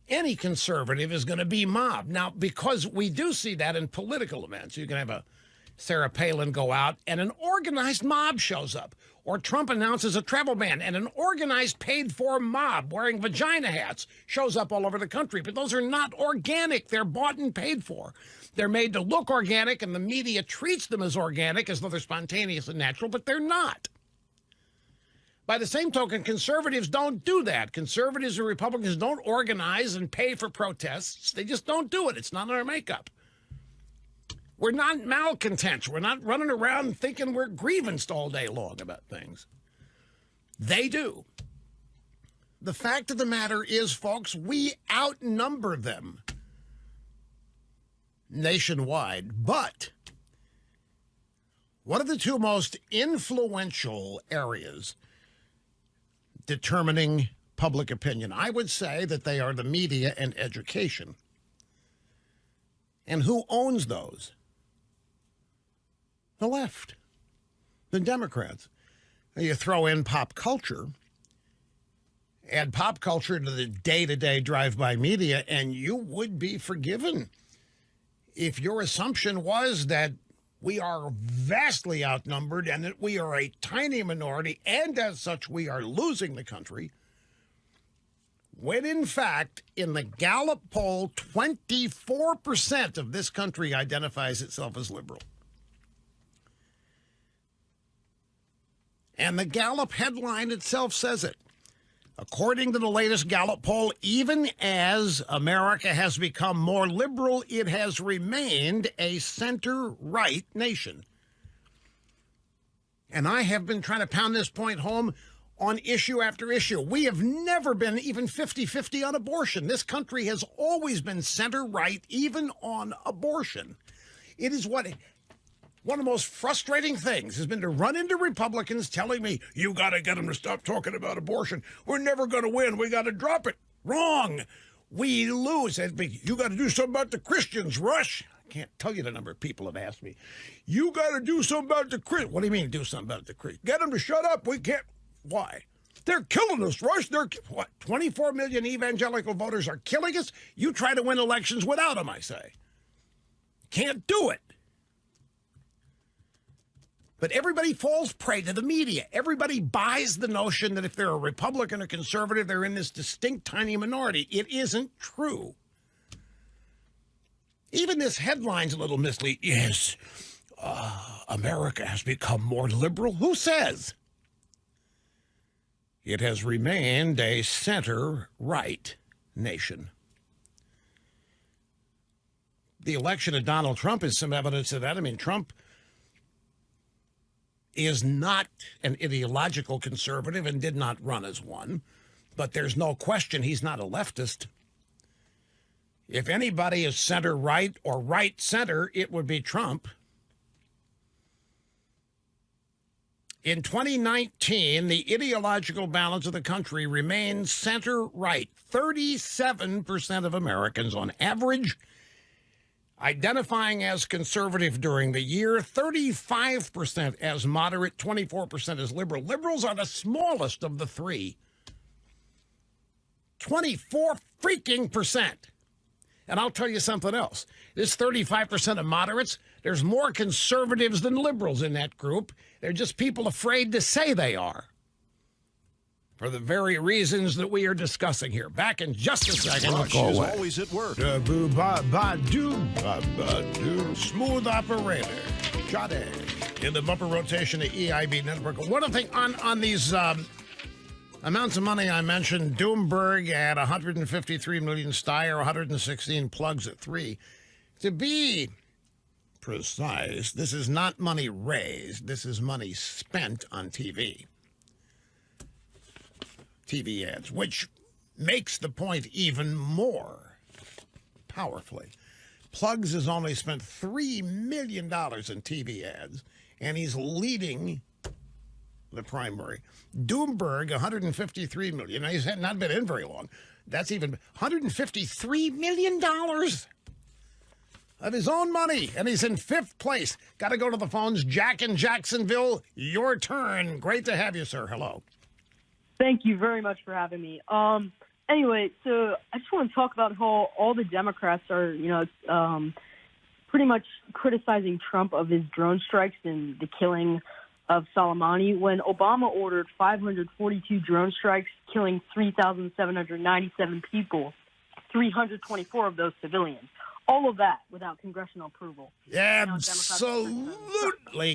any conservative is going to be mobbed. Now, because we do see that in political events, you can have a Sarah Palin go out and an organized mob shows up, or Trump announces a travel ban and an organized paid-for mob wearing vagina hats shows up all over the country. But those are not organic. They're bought and paid for. They're made to look organic, and the media treats them as organic, as though they're spontaneous and natural, but they're not. By the same token, conservatives don't do that. Conservatives and Republicans don't organize and pay for protests. They just don't do it. It's not in our makeup. We're not malcontents. We're not running around thinking we're grievanced all day long about things. They do. The fact of the matter is, folks, we outnumber them nationwide. But one of the two most influential areas determining public opinion, I would say that they are the media and education. And who owns those? The left, the Democrats. You throw in pop culture, add pop culture to the day-to-day drive-by media, and you would be forgiven if your assumption was that we are vastly outnumbered and that we are a tiny minority, and as such we are losing the country, when in fact, in the Gallup poll, 24% of this country identifies itself as liberal. And the Gallup headline itself says it. According to the latest Gallup poll, even as America has become more liberal, it has remained a center-right nation. And I have been trying to pound this point home on issue after issue. We have never been even 50-50 on abortion. This country has always been center-right, even on abortion. It is one of the most frustrating things has been to run into Republicans telling me, you got to get them to stop talking about abortion. We're never going to win. We got to drop it. Wrong. We lose. You got to do something about the Christians, Rush. I can't tell you the number of people have asked me, you got to do something about the Christians. What do you mean do something about the Christians? Get them to shut up. We can't. Why? They're killing us, Rush. They're, what, 24 million evangelical voters are killing us? You try to win elections without them, I say. Can't do it. But everybody falls prey to the media. Everybody buys the notion that if they're a Republican or conservative, they're in this distinct tiny minority. It isn't true. Even this headline's a little misleading. Yes, America has become more liberal. Who says? It has remained a center-right nation. The election of Donald Trump is some evidence of that. I mean, Trump is not an ideological conservative and did not run as one, but there's no question he's not a leftist. If anybody is center-right or right-center, it would be Trump. In 2019, the ideological balance of the country remains center-right. 37% of Americans on average identifying as conservative during the year, 35% as moderate, 24% as liberal. Liberals are the smallest of the three. 24 freaking percent. And I'll tell you something else. This 35% of moderates, there's more conservatives than liberals in that group. They're just people afraid to say they are. For the very reasons that we are discussing here. Back in just a second. Rush is always at work. Smooth operator. Jade. In the bumper rotation of EIB Network. One other thing on these amounts of money I mentioned, Doomberg at 153 million, Steyer 116, Plugs at 3. To be precise, this is not money raised. This is money spent on TV. TV ads, which makes the point even more powerfully. Plugs has only spent $3 million in TV ads, and he's leading the primary. Doomberg, $153 million. Now, he's not been in very long. That's even $153 million of his own money, and he's in 5th place. Got to go to the phones. Jack in Jacksonville, your turn. Great to have you, sir. Hello. Thank you very much for having me. Anyway, so I just want to talk about how all the Democrats are, pretty much criticizing Trump of his drone strikes and the killing of Soleimani when Obama ordered 542 drone strikes, killing 3,797 people, 324 of those civilians. All of that without congressional approval. Absolutely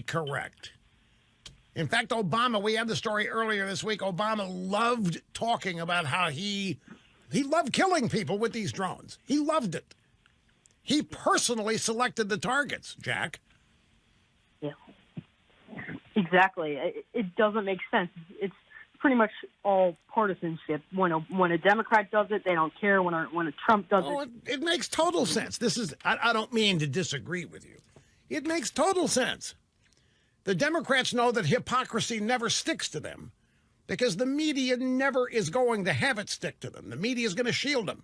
correct. In fact, Obama, we had the story earlier this week, Obama loved talking about how he loved killing people with these drones. He loved it. He personally selected the targets, Jack. Yeah, exactly. It doesn't make sense. It's pretty much all partisanship. When a Democrat does it, they don't care. When a Trump does it, it makes total sense. I don't mean to disagree with you. It makes total sense. The Democrats know that hypocrisy never sticks to them because the media never is going to have it stick to them. The media is going to shield them.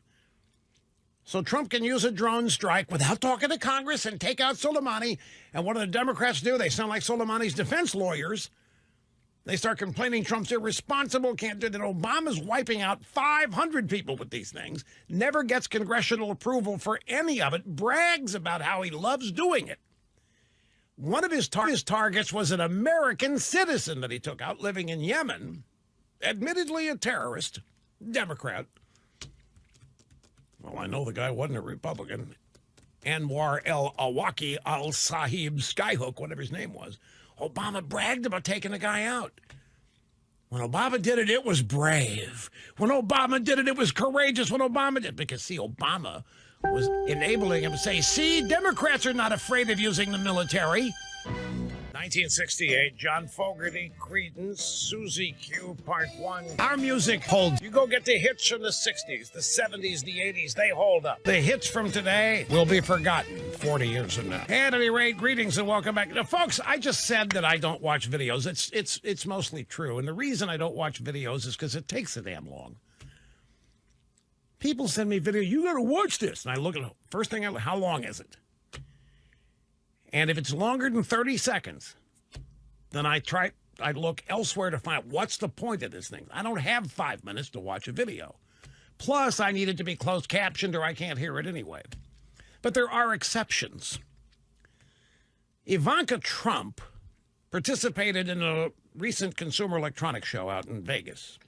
So Trump can use a drone strike without talking to Congress and take out Soleimani. And what do the Democrats do? They sound like Soleimani's defense lawyers. They start complaining Trump's irresponsible, can't do that. Obama's wiping out 500 people with these things, never gets congressional approval for any of it, brags about how he loves doing it. One of his targets was an American citizen that he took out living in Yemen, admittedly a terrorist, Democrat. Well, I know the guy wasn't a Republican. Anwar el-Awlaki al-Sahib Skyhook, whatever his name was. Obama bragged about taking the guy out. When Obama did it, it was brave. When Obama did it, it was courageous. When Obama did it, because, see, Obama was enabling him to say, see, Democrats are not afraid of using the military. 1968, John Fogerty, Creedence, Susie Q, Part 1. Our music holds. You go get the hits from the 60s, the 70s, the 80s, they hold up. The hits from today will be forgotten 40 years from now. At any rate, greetings and welcome back. Now, folks, I just said that I don't watch videos. It's mostly true, and the reason I don't watch videos is because it takes so damn long. People send me video, you got to watch this. And I look at it. First thing, how long is it? And if it's longer than 30 seconds, then I look elsewhere to find what's the point of this thing. I don't have 5 minutes to watch a video. Plus, I need it to be closed captioned or I can't hear it anyway. But there are exceptions. Ivanka Trump participated in a recent Consumer Electronics show out in Vegas.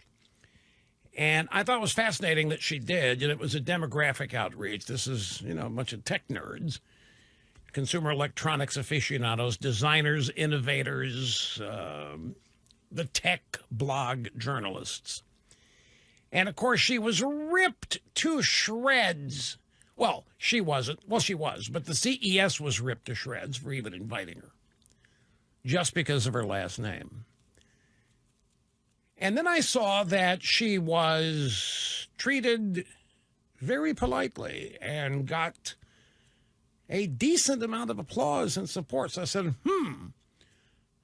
And I thought it was fascinating that she did, and it was a demographic outreach. This is, a bunch of tech nerds, consumer electronics aficionados, designers, innovators, the tech blog journalists. And, of course, she was ripped to shreds. Well, she wasn't. Well, she was, but the CES was ripped to shreds for even inviting her, just because of her last name. And then I saw that she was treated very politely and got a decent amount of applause and support. So I said,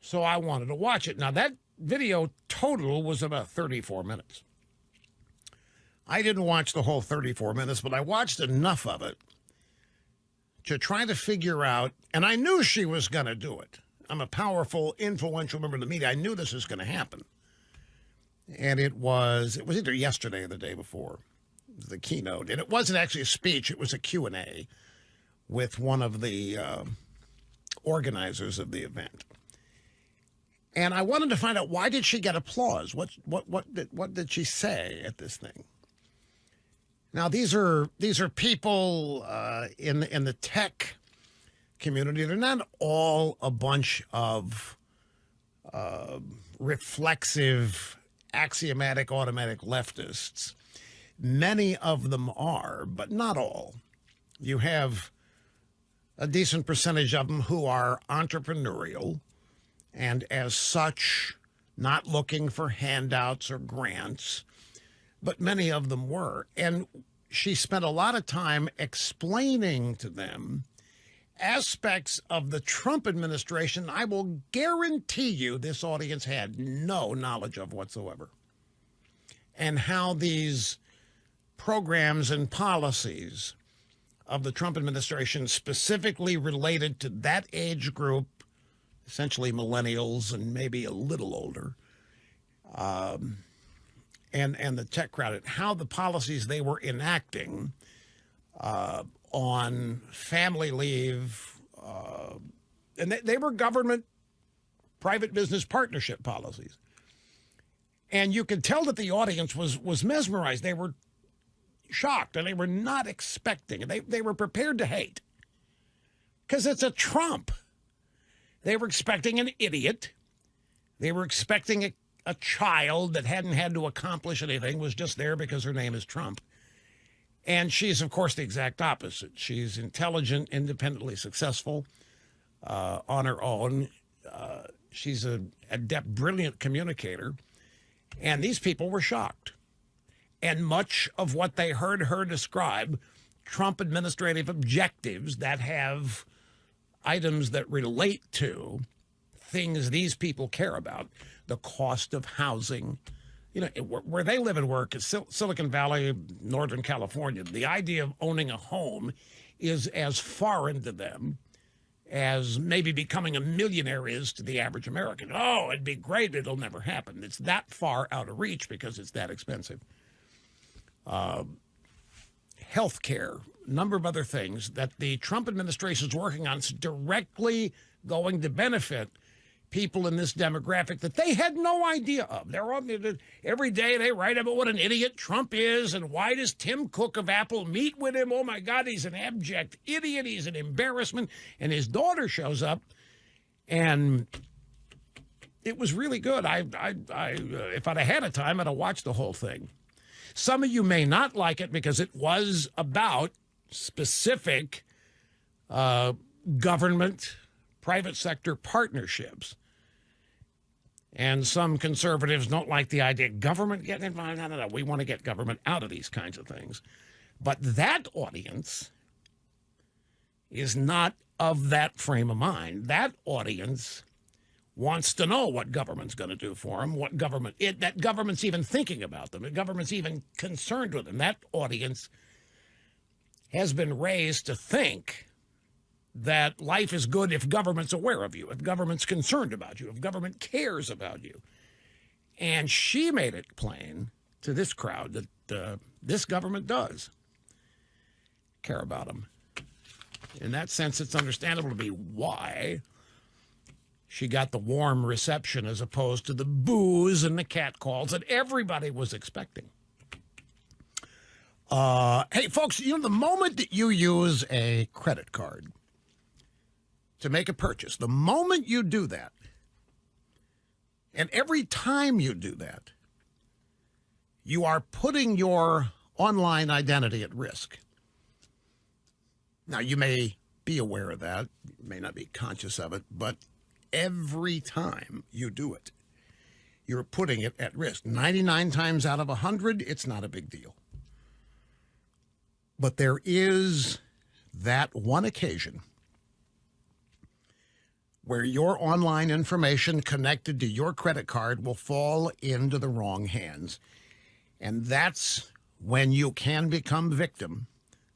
So I wanted to watch it. Now, that video total was about 34 minutes. I didn't watch the whole 34 minutes, but I watched enough of it to try to figure out, and I knew she was going to do it. I'm a powerful, influential member of the media. I knew this was going to happen. And it was either yesterday or the day before. the keynote. And it wasn't actually a speech. It was a Q&A with one of the organizers of the event. And I wanted to find out, why did she get applause? What did she say at this thing? Now, these are people in the tech community. They're not all a bunch of reflexive, axiomatic, automatic leftists. Many of them are, but not all. You have a decent percentage of them who are entrepreneurial and as such not looking for handouts or grants, but many of them were. And she spent a lot of time explaining to them aspects of the Trump administration I will guarantee you this audience had no knowledge of whatsoever, and how these programs and policies of the Trump administration specifically related to that age group, essentially millennials and maybe a little older, and the tech crowd, and how the policies they were enacting on family leave, and they were government private business partnership policies. And you could tell that the audience was mesmerized. They were shocked, and they were not expecting it. They were prepared to hate, because it's a Trump. They were expecting an idiot. They were expecting a child that hadn't had to accomplish anything, was just there because her name is Trump. And she's, of course, the exact opposite. She's intelligent, independently successful on her own. She's an adept, brilliant communicator. And these people were shocked. And much of what they heard her describe, Trump administrative objectives that have items that relate to things these people care about, the cost of housing. You know, where they live and work is Silicon Valley, Northern California. The idea of owning a home is as foreign to them as maybe becoming a millionaire is to the average American. Oh, it'd be great, but it'll never happen. It's that far out of reach because it's that expensive. Health care, a number of other things that the Trump administration is working on is directly going to benefit people in this demographic that they had no idea of. They're on every day they write about what an idiot Trump is, and why does Tim Cook of Apple meet with him? Oh my God, he's an abject idiot. He's an embarrassment. And his daughter shows up, and it was really good. If I'd have had a time, I'd have watched the whole thing. Some of you may not like it because it was about specific government, private sector partnerships. And some conservatives don't like the idea of government getting involved. No. We want to get government out of these kinds of things. But that audience is not of that frame of mind. That audience wants to know what government's going to do for them, that government's even thinking about them, that government's even concerned with them. That audience has been raised to think that life is good if government's aware of you, if government's concerned about you, if government cares about you. And she made it plain to this crowd that this government does care about them. In that sense, it's understandable to be why she got the warm reception as opposed to the boos and the catcalls that everybody was expecting. Hey, folks, you know, the moment that you use a credit card to make a purchase, the moment you do that, and every time you do that, you are putting your online identity at risk. Now, you may be aware of that, you may not be conscious of it, but every time you do it, you're putting it at risk. 99 times out of 100, it's not a big deal. But there is that one occasion where your online information connected to your credit card will fall into the wrong hands. And that's when you can become victim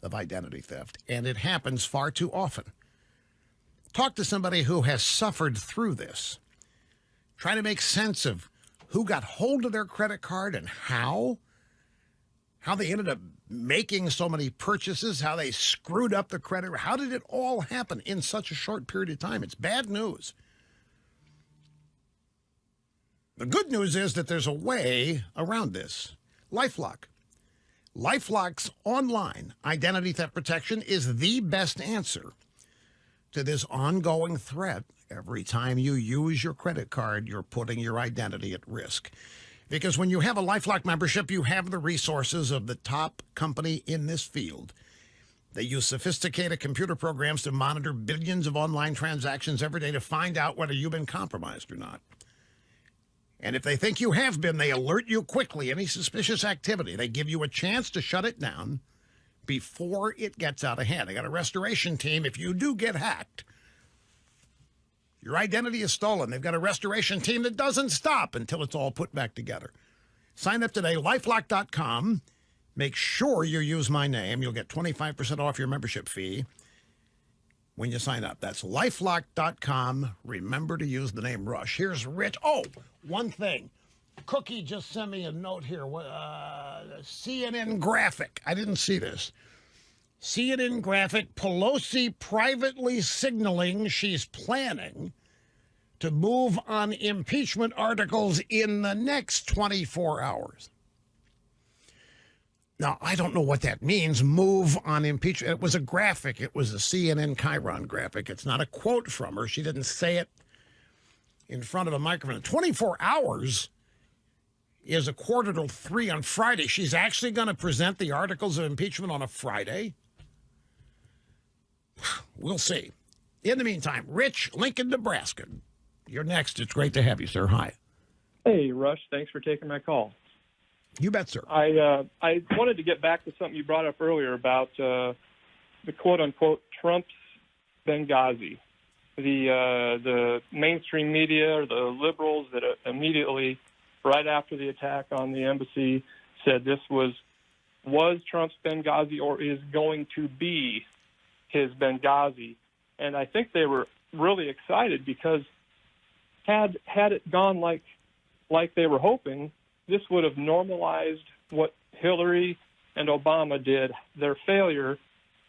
of identity theft. And it happens far too often. Talk to somebody who has suffered through this. Try to make sense of who got hold of their credit card and how. how they ended up making so many purchases, how they screwed up the credit. How did it all happen in such a short period of time? It's bad news. The good news is that there's a way around this. LifeLock. LifeLock's online identity theft protection is the best answer to this ongoing threat. Every time you use your credit card, you're putting your identity at risk. Because when you have a LifeLock membership, you have the resources of the top company in this field. They use sophisticated computer programs to monitor billions of online transactions every day to find out whether you've been compromised or not. And if they think you have been, they alert you quickly. Any suspicious activity, they give you a chance to shut it down before it gets out of hand. They got a restoration team. If you do get hacked, your identity is stolen. They've got a restoration team that doesn't stop until it's all put back together. Sign up today, lifelock.com. Make sure you use my name. You'll get 25% off your membership fee when you sign up. That's lifelock.com. Remember to use the name Rush. Here's Rich. Oh, one thing. Cookie just sent me a note here. CNN graphic. I didn't see this. CNN graphic, Pelosi privately signaling she's planning to move on impeachment articles in the next 24 hours. Now, I don't know what that means, move on impeachment. It was a graphic. It was a CNN Chiron graphic. It's not a quote from her. She didn't say it in front of a microphone. 24 hours is 2:45 on Friday. She's actually going to present the articles of impeachment on a Friday. We'll see. In the meantime, Rich, Lincoln, Nebraska. You're next. It's great to have you, sir. Hi. Hey, Rush. Thanks for taking my call. You bet, sir. I wanted to get back to something you brought up earlier about the quote-unquote Trump's Benghazi. The mainstream media or the liberals that immediately, right after the attack on the embassy, said this was Trump's Benghazi or is going to be his Benghazi. And I think they were really excited because had it gone like they were hoping, this would have normalized what Hillary and Obama did, their failure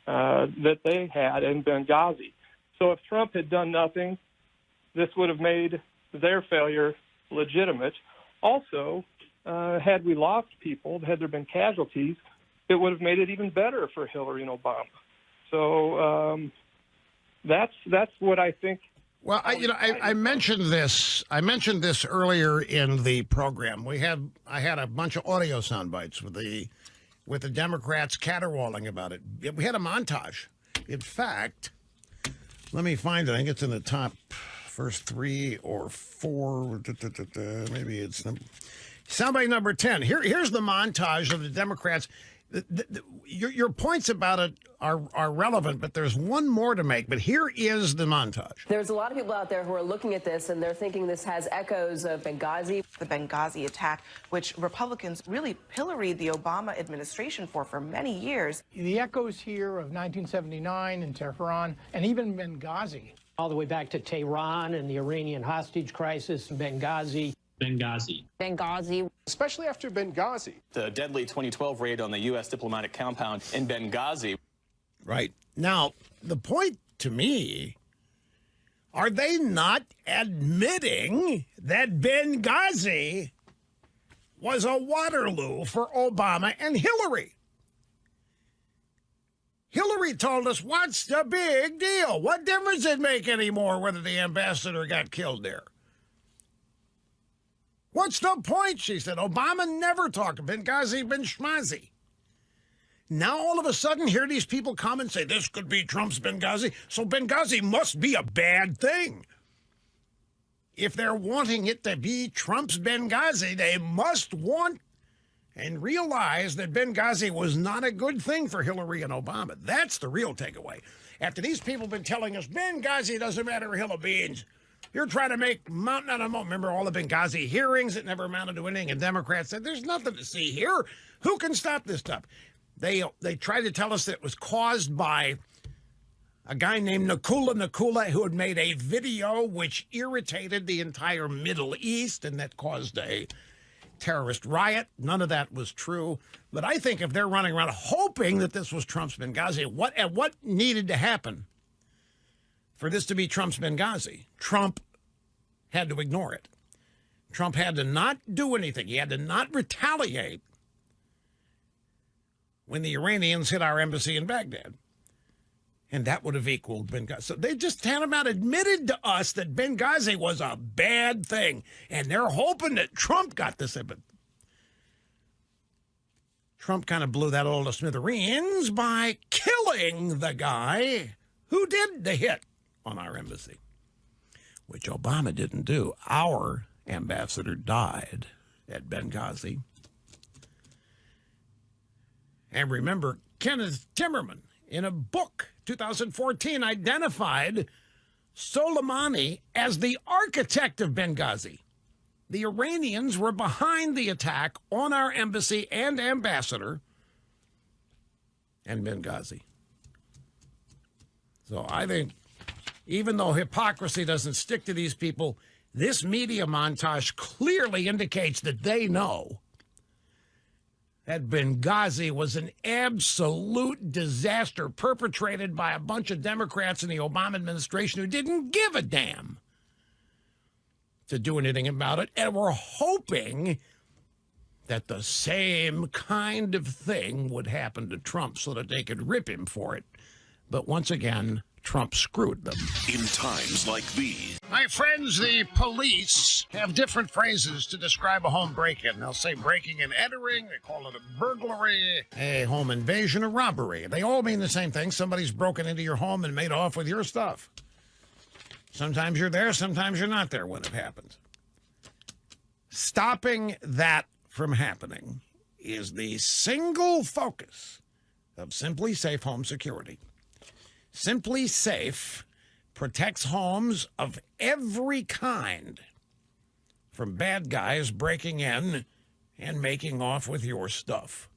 that they had in Benghazi. So if Trump had done nothing, this would have made their failure legitimate. Also, had we lost people, had there been casualties, it would have made it even better for Hillary and Obama. So that's what I think. Well, I mentioned this. I mentioned this earlier in the program. I had a bunch of audio sound bites with the Democrats caterwauling about it. We had a montage. In fact, let me find it. I think it's in the top first 3 or 4. Maybe it's soundbite number 10. Here's the montage of the Democrats. Your points about it are relevant, but there's one more to make. But here is the montage. There's a lot of people out there who are looking at this, and they're thinking this has echoes of Benghazi. The Benghazi attack, which Republicans really pilloried the Obama administration for many years. The echoes here of 1979 in Tehran and even Benghazi. All the way back to Tehran and the Iranian hostage crisis and Benghazi. Benghazi. Especially after Benghazi. The deadly 2012 raid on the U.S. diplomatic compound in Benghazi. Right. Now, the point to me, are they not admitting that Benghazi was a Waterloo for Obama and Hillary? Hillary told us, what's the big deal? What difference does it make anymore whether the ambassador got killed there? What's the point, she said. Obama never talked of Benghazi bin Schmazi. Now, all of a sudden, here these people come and say, this could be Trump's Benghazi, so Benghazi must be a bad thing. If they're wanting it to be Trump's Benghazi, they must want and realize that Benghazi was not a good thing for Hillary and Obama. That's the real takeaway. After these people have been telling us, Benghazi doesn't matter a hill of beans, you're trying to make mountain out of mountain. Remember all the Benghazi hearings that never amounted to anything, and Democrats said, there's nothing to see here. Who can stop this stuff? They tried to tell us that it was caused by a guy named Nakula, who had made a video which irritated the entire Middle East, and that caused a terrorist riot. None of that was true. But I think if they're running around hoping that this was Trump's Benghazi, what needed to happen for this to be Trump's Benghazi? Trump had to ignore it. Trump had to not do anything. He had to not retaliate when the Iranians hit our embassy in Baghdad. And that would have equaled Benghazi. So they just tantamount admitted to us that Benghazi was a bad thing. And they're hoping that Trump got this. But Trump kind of blew that all to smithereens by killing the guy who did the hit on our embassy, which Obama didn't do. Our ambassador died at Benghazi. And remember, Kenneth Timmerman, in a book, 2014, identified Soleimani as the architect of Benghazi. The Iranians were behind the attack on our embassy and ambassador and Benghazi. So I think, even though hypocrisy doesn't stick to these people, this media montage clearly indicates that they know that Benghazi was an absolute disaster perpetrated by a bunch of Democrats in the Obama administration who didn't give a damn to do anything about it, and were hoping that the same kind of thing would happen to Trump so that they could rip him for it. But once again, Trump screwed them. In times like these. My friends, the police have different phrases to describe a home break-in. They'll say breaking and entering. They call it a burglary, a home invasion, a robbery. They all mean the same thing. Somebody's broken into your home and made off with your stuff. Sometimes you're there, sometimes you're not there when it happens. Stopping that from happening is the single focus of Simply Safe Home Security. Simply Safe protects homes of every kind from bad guys breaking in and making off with your stuff.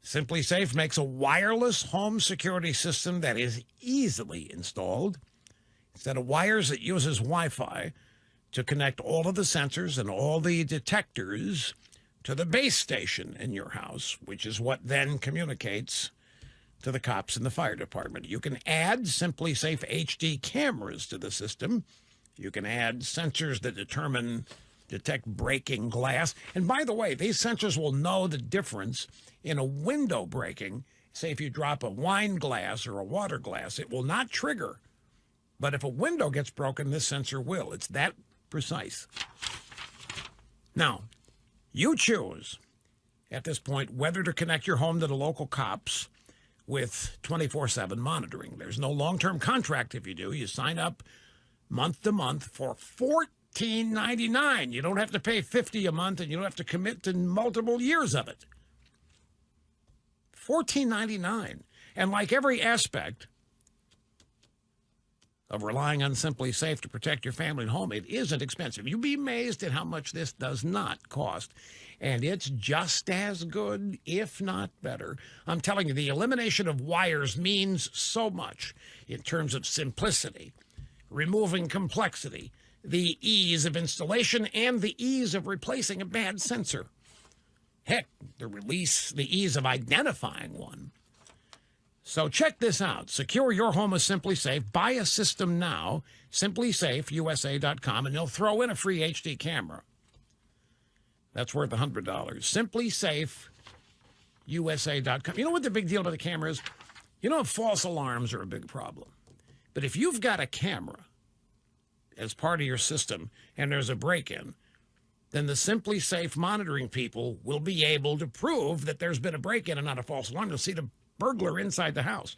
Simply Safe makes a wireless home security system that is easily installed. Instead of wires, it uses Wi-Fi to connect all of the sensors and all the detectors to the base station in your house, which is what then communicates to the cops and the fire department. You can add Simply Safe HD cameras to the system. You can add sensors that detect breaking glass. And by the way, these sensors will know the difference in a window breaking. Say if you drop a wine glass or a water glass, it will not trigger. But if a window gets broken, this sensor will. It's that precise. Now, you choose at this point whether to connect your home to the local cops with 24/7 monitoring. There's no long-term contract if you do. You sign up month to month for $14.99. You don't have to pay $50 a month, and you don't have to commit to multiple years of it. $14.99. And like every aspect of relying on Simply Safe to protect your family and home, it isn't expensive. You'd be amazed at how much this does not cost. And it's just as good, if not better. I'm telling you, the elimination of wires means so much in terms of simplicity, removing complexity, the ease of installation, and the ease of replacing a bad sensor. Heck, the ease of identifying one. So check this out. Secure your home with Simply Safe. Buy a system now, simplysafeusa.com, and they'll throw in a free HD camera. That's worth $100. simplysafeusa.com. You know what the big deal about the camera is? You know, false alarms are a big problem. But if you've got a camera as part of your system and there's a break-in, then the Simply Safe monitoring people will be able to prove that there's been a break-in and not a false alarm. They'll see the burglar inside the house.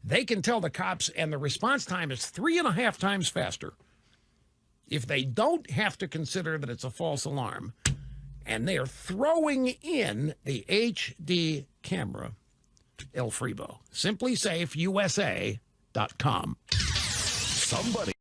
They can tell the cops, and the response time is 3.5 times faster if they don't have to consider that it's a false alarm. And they are throwing in the HD camera, El Fribo. simplysafeusa.com. Somebody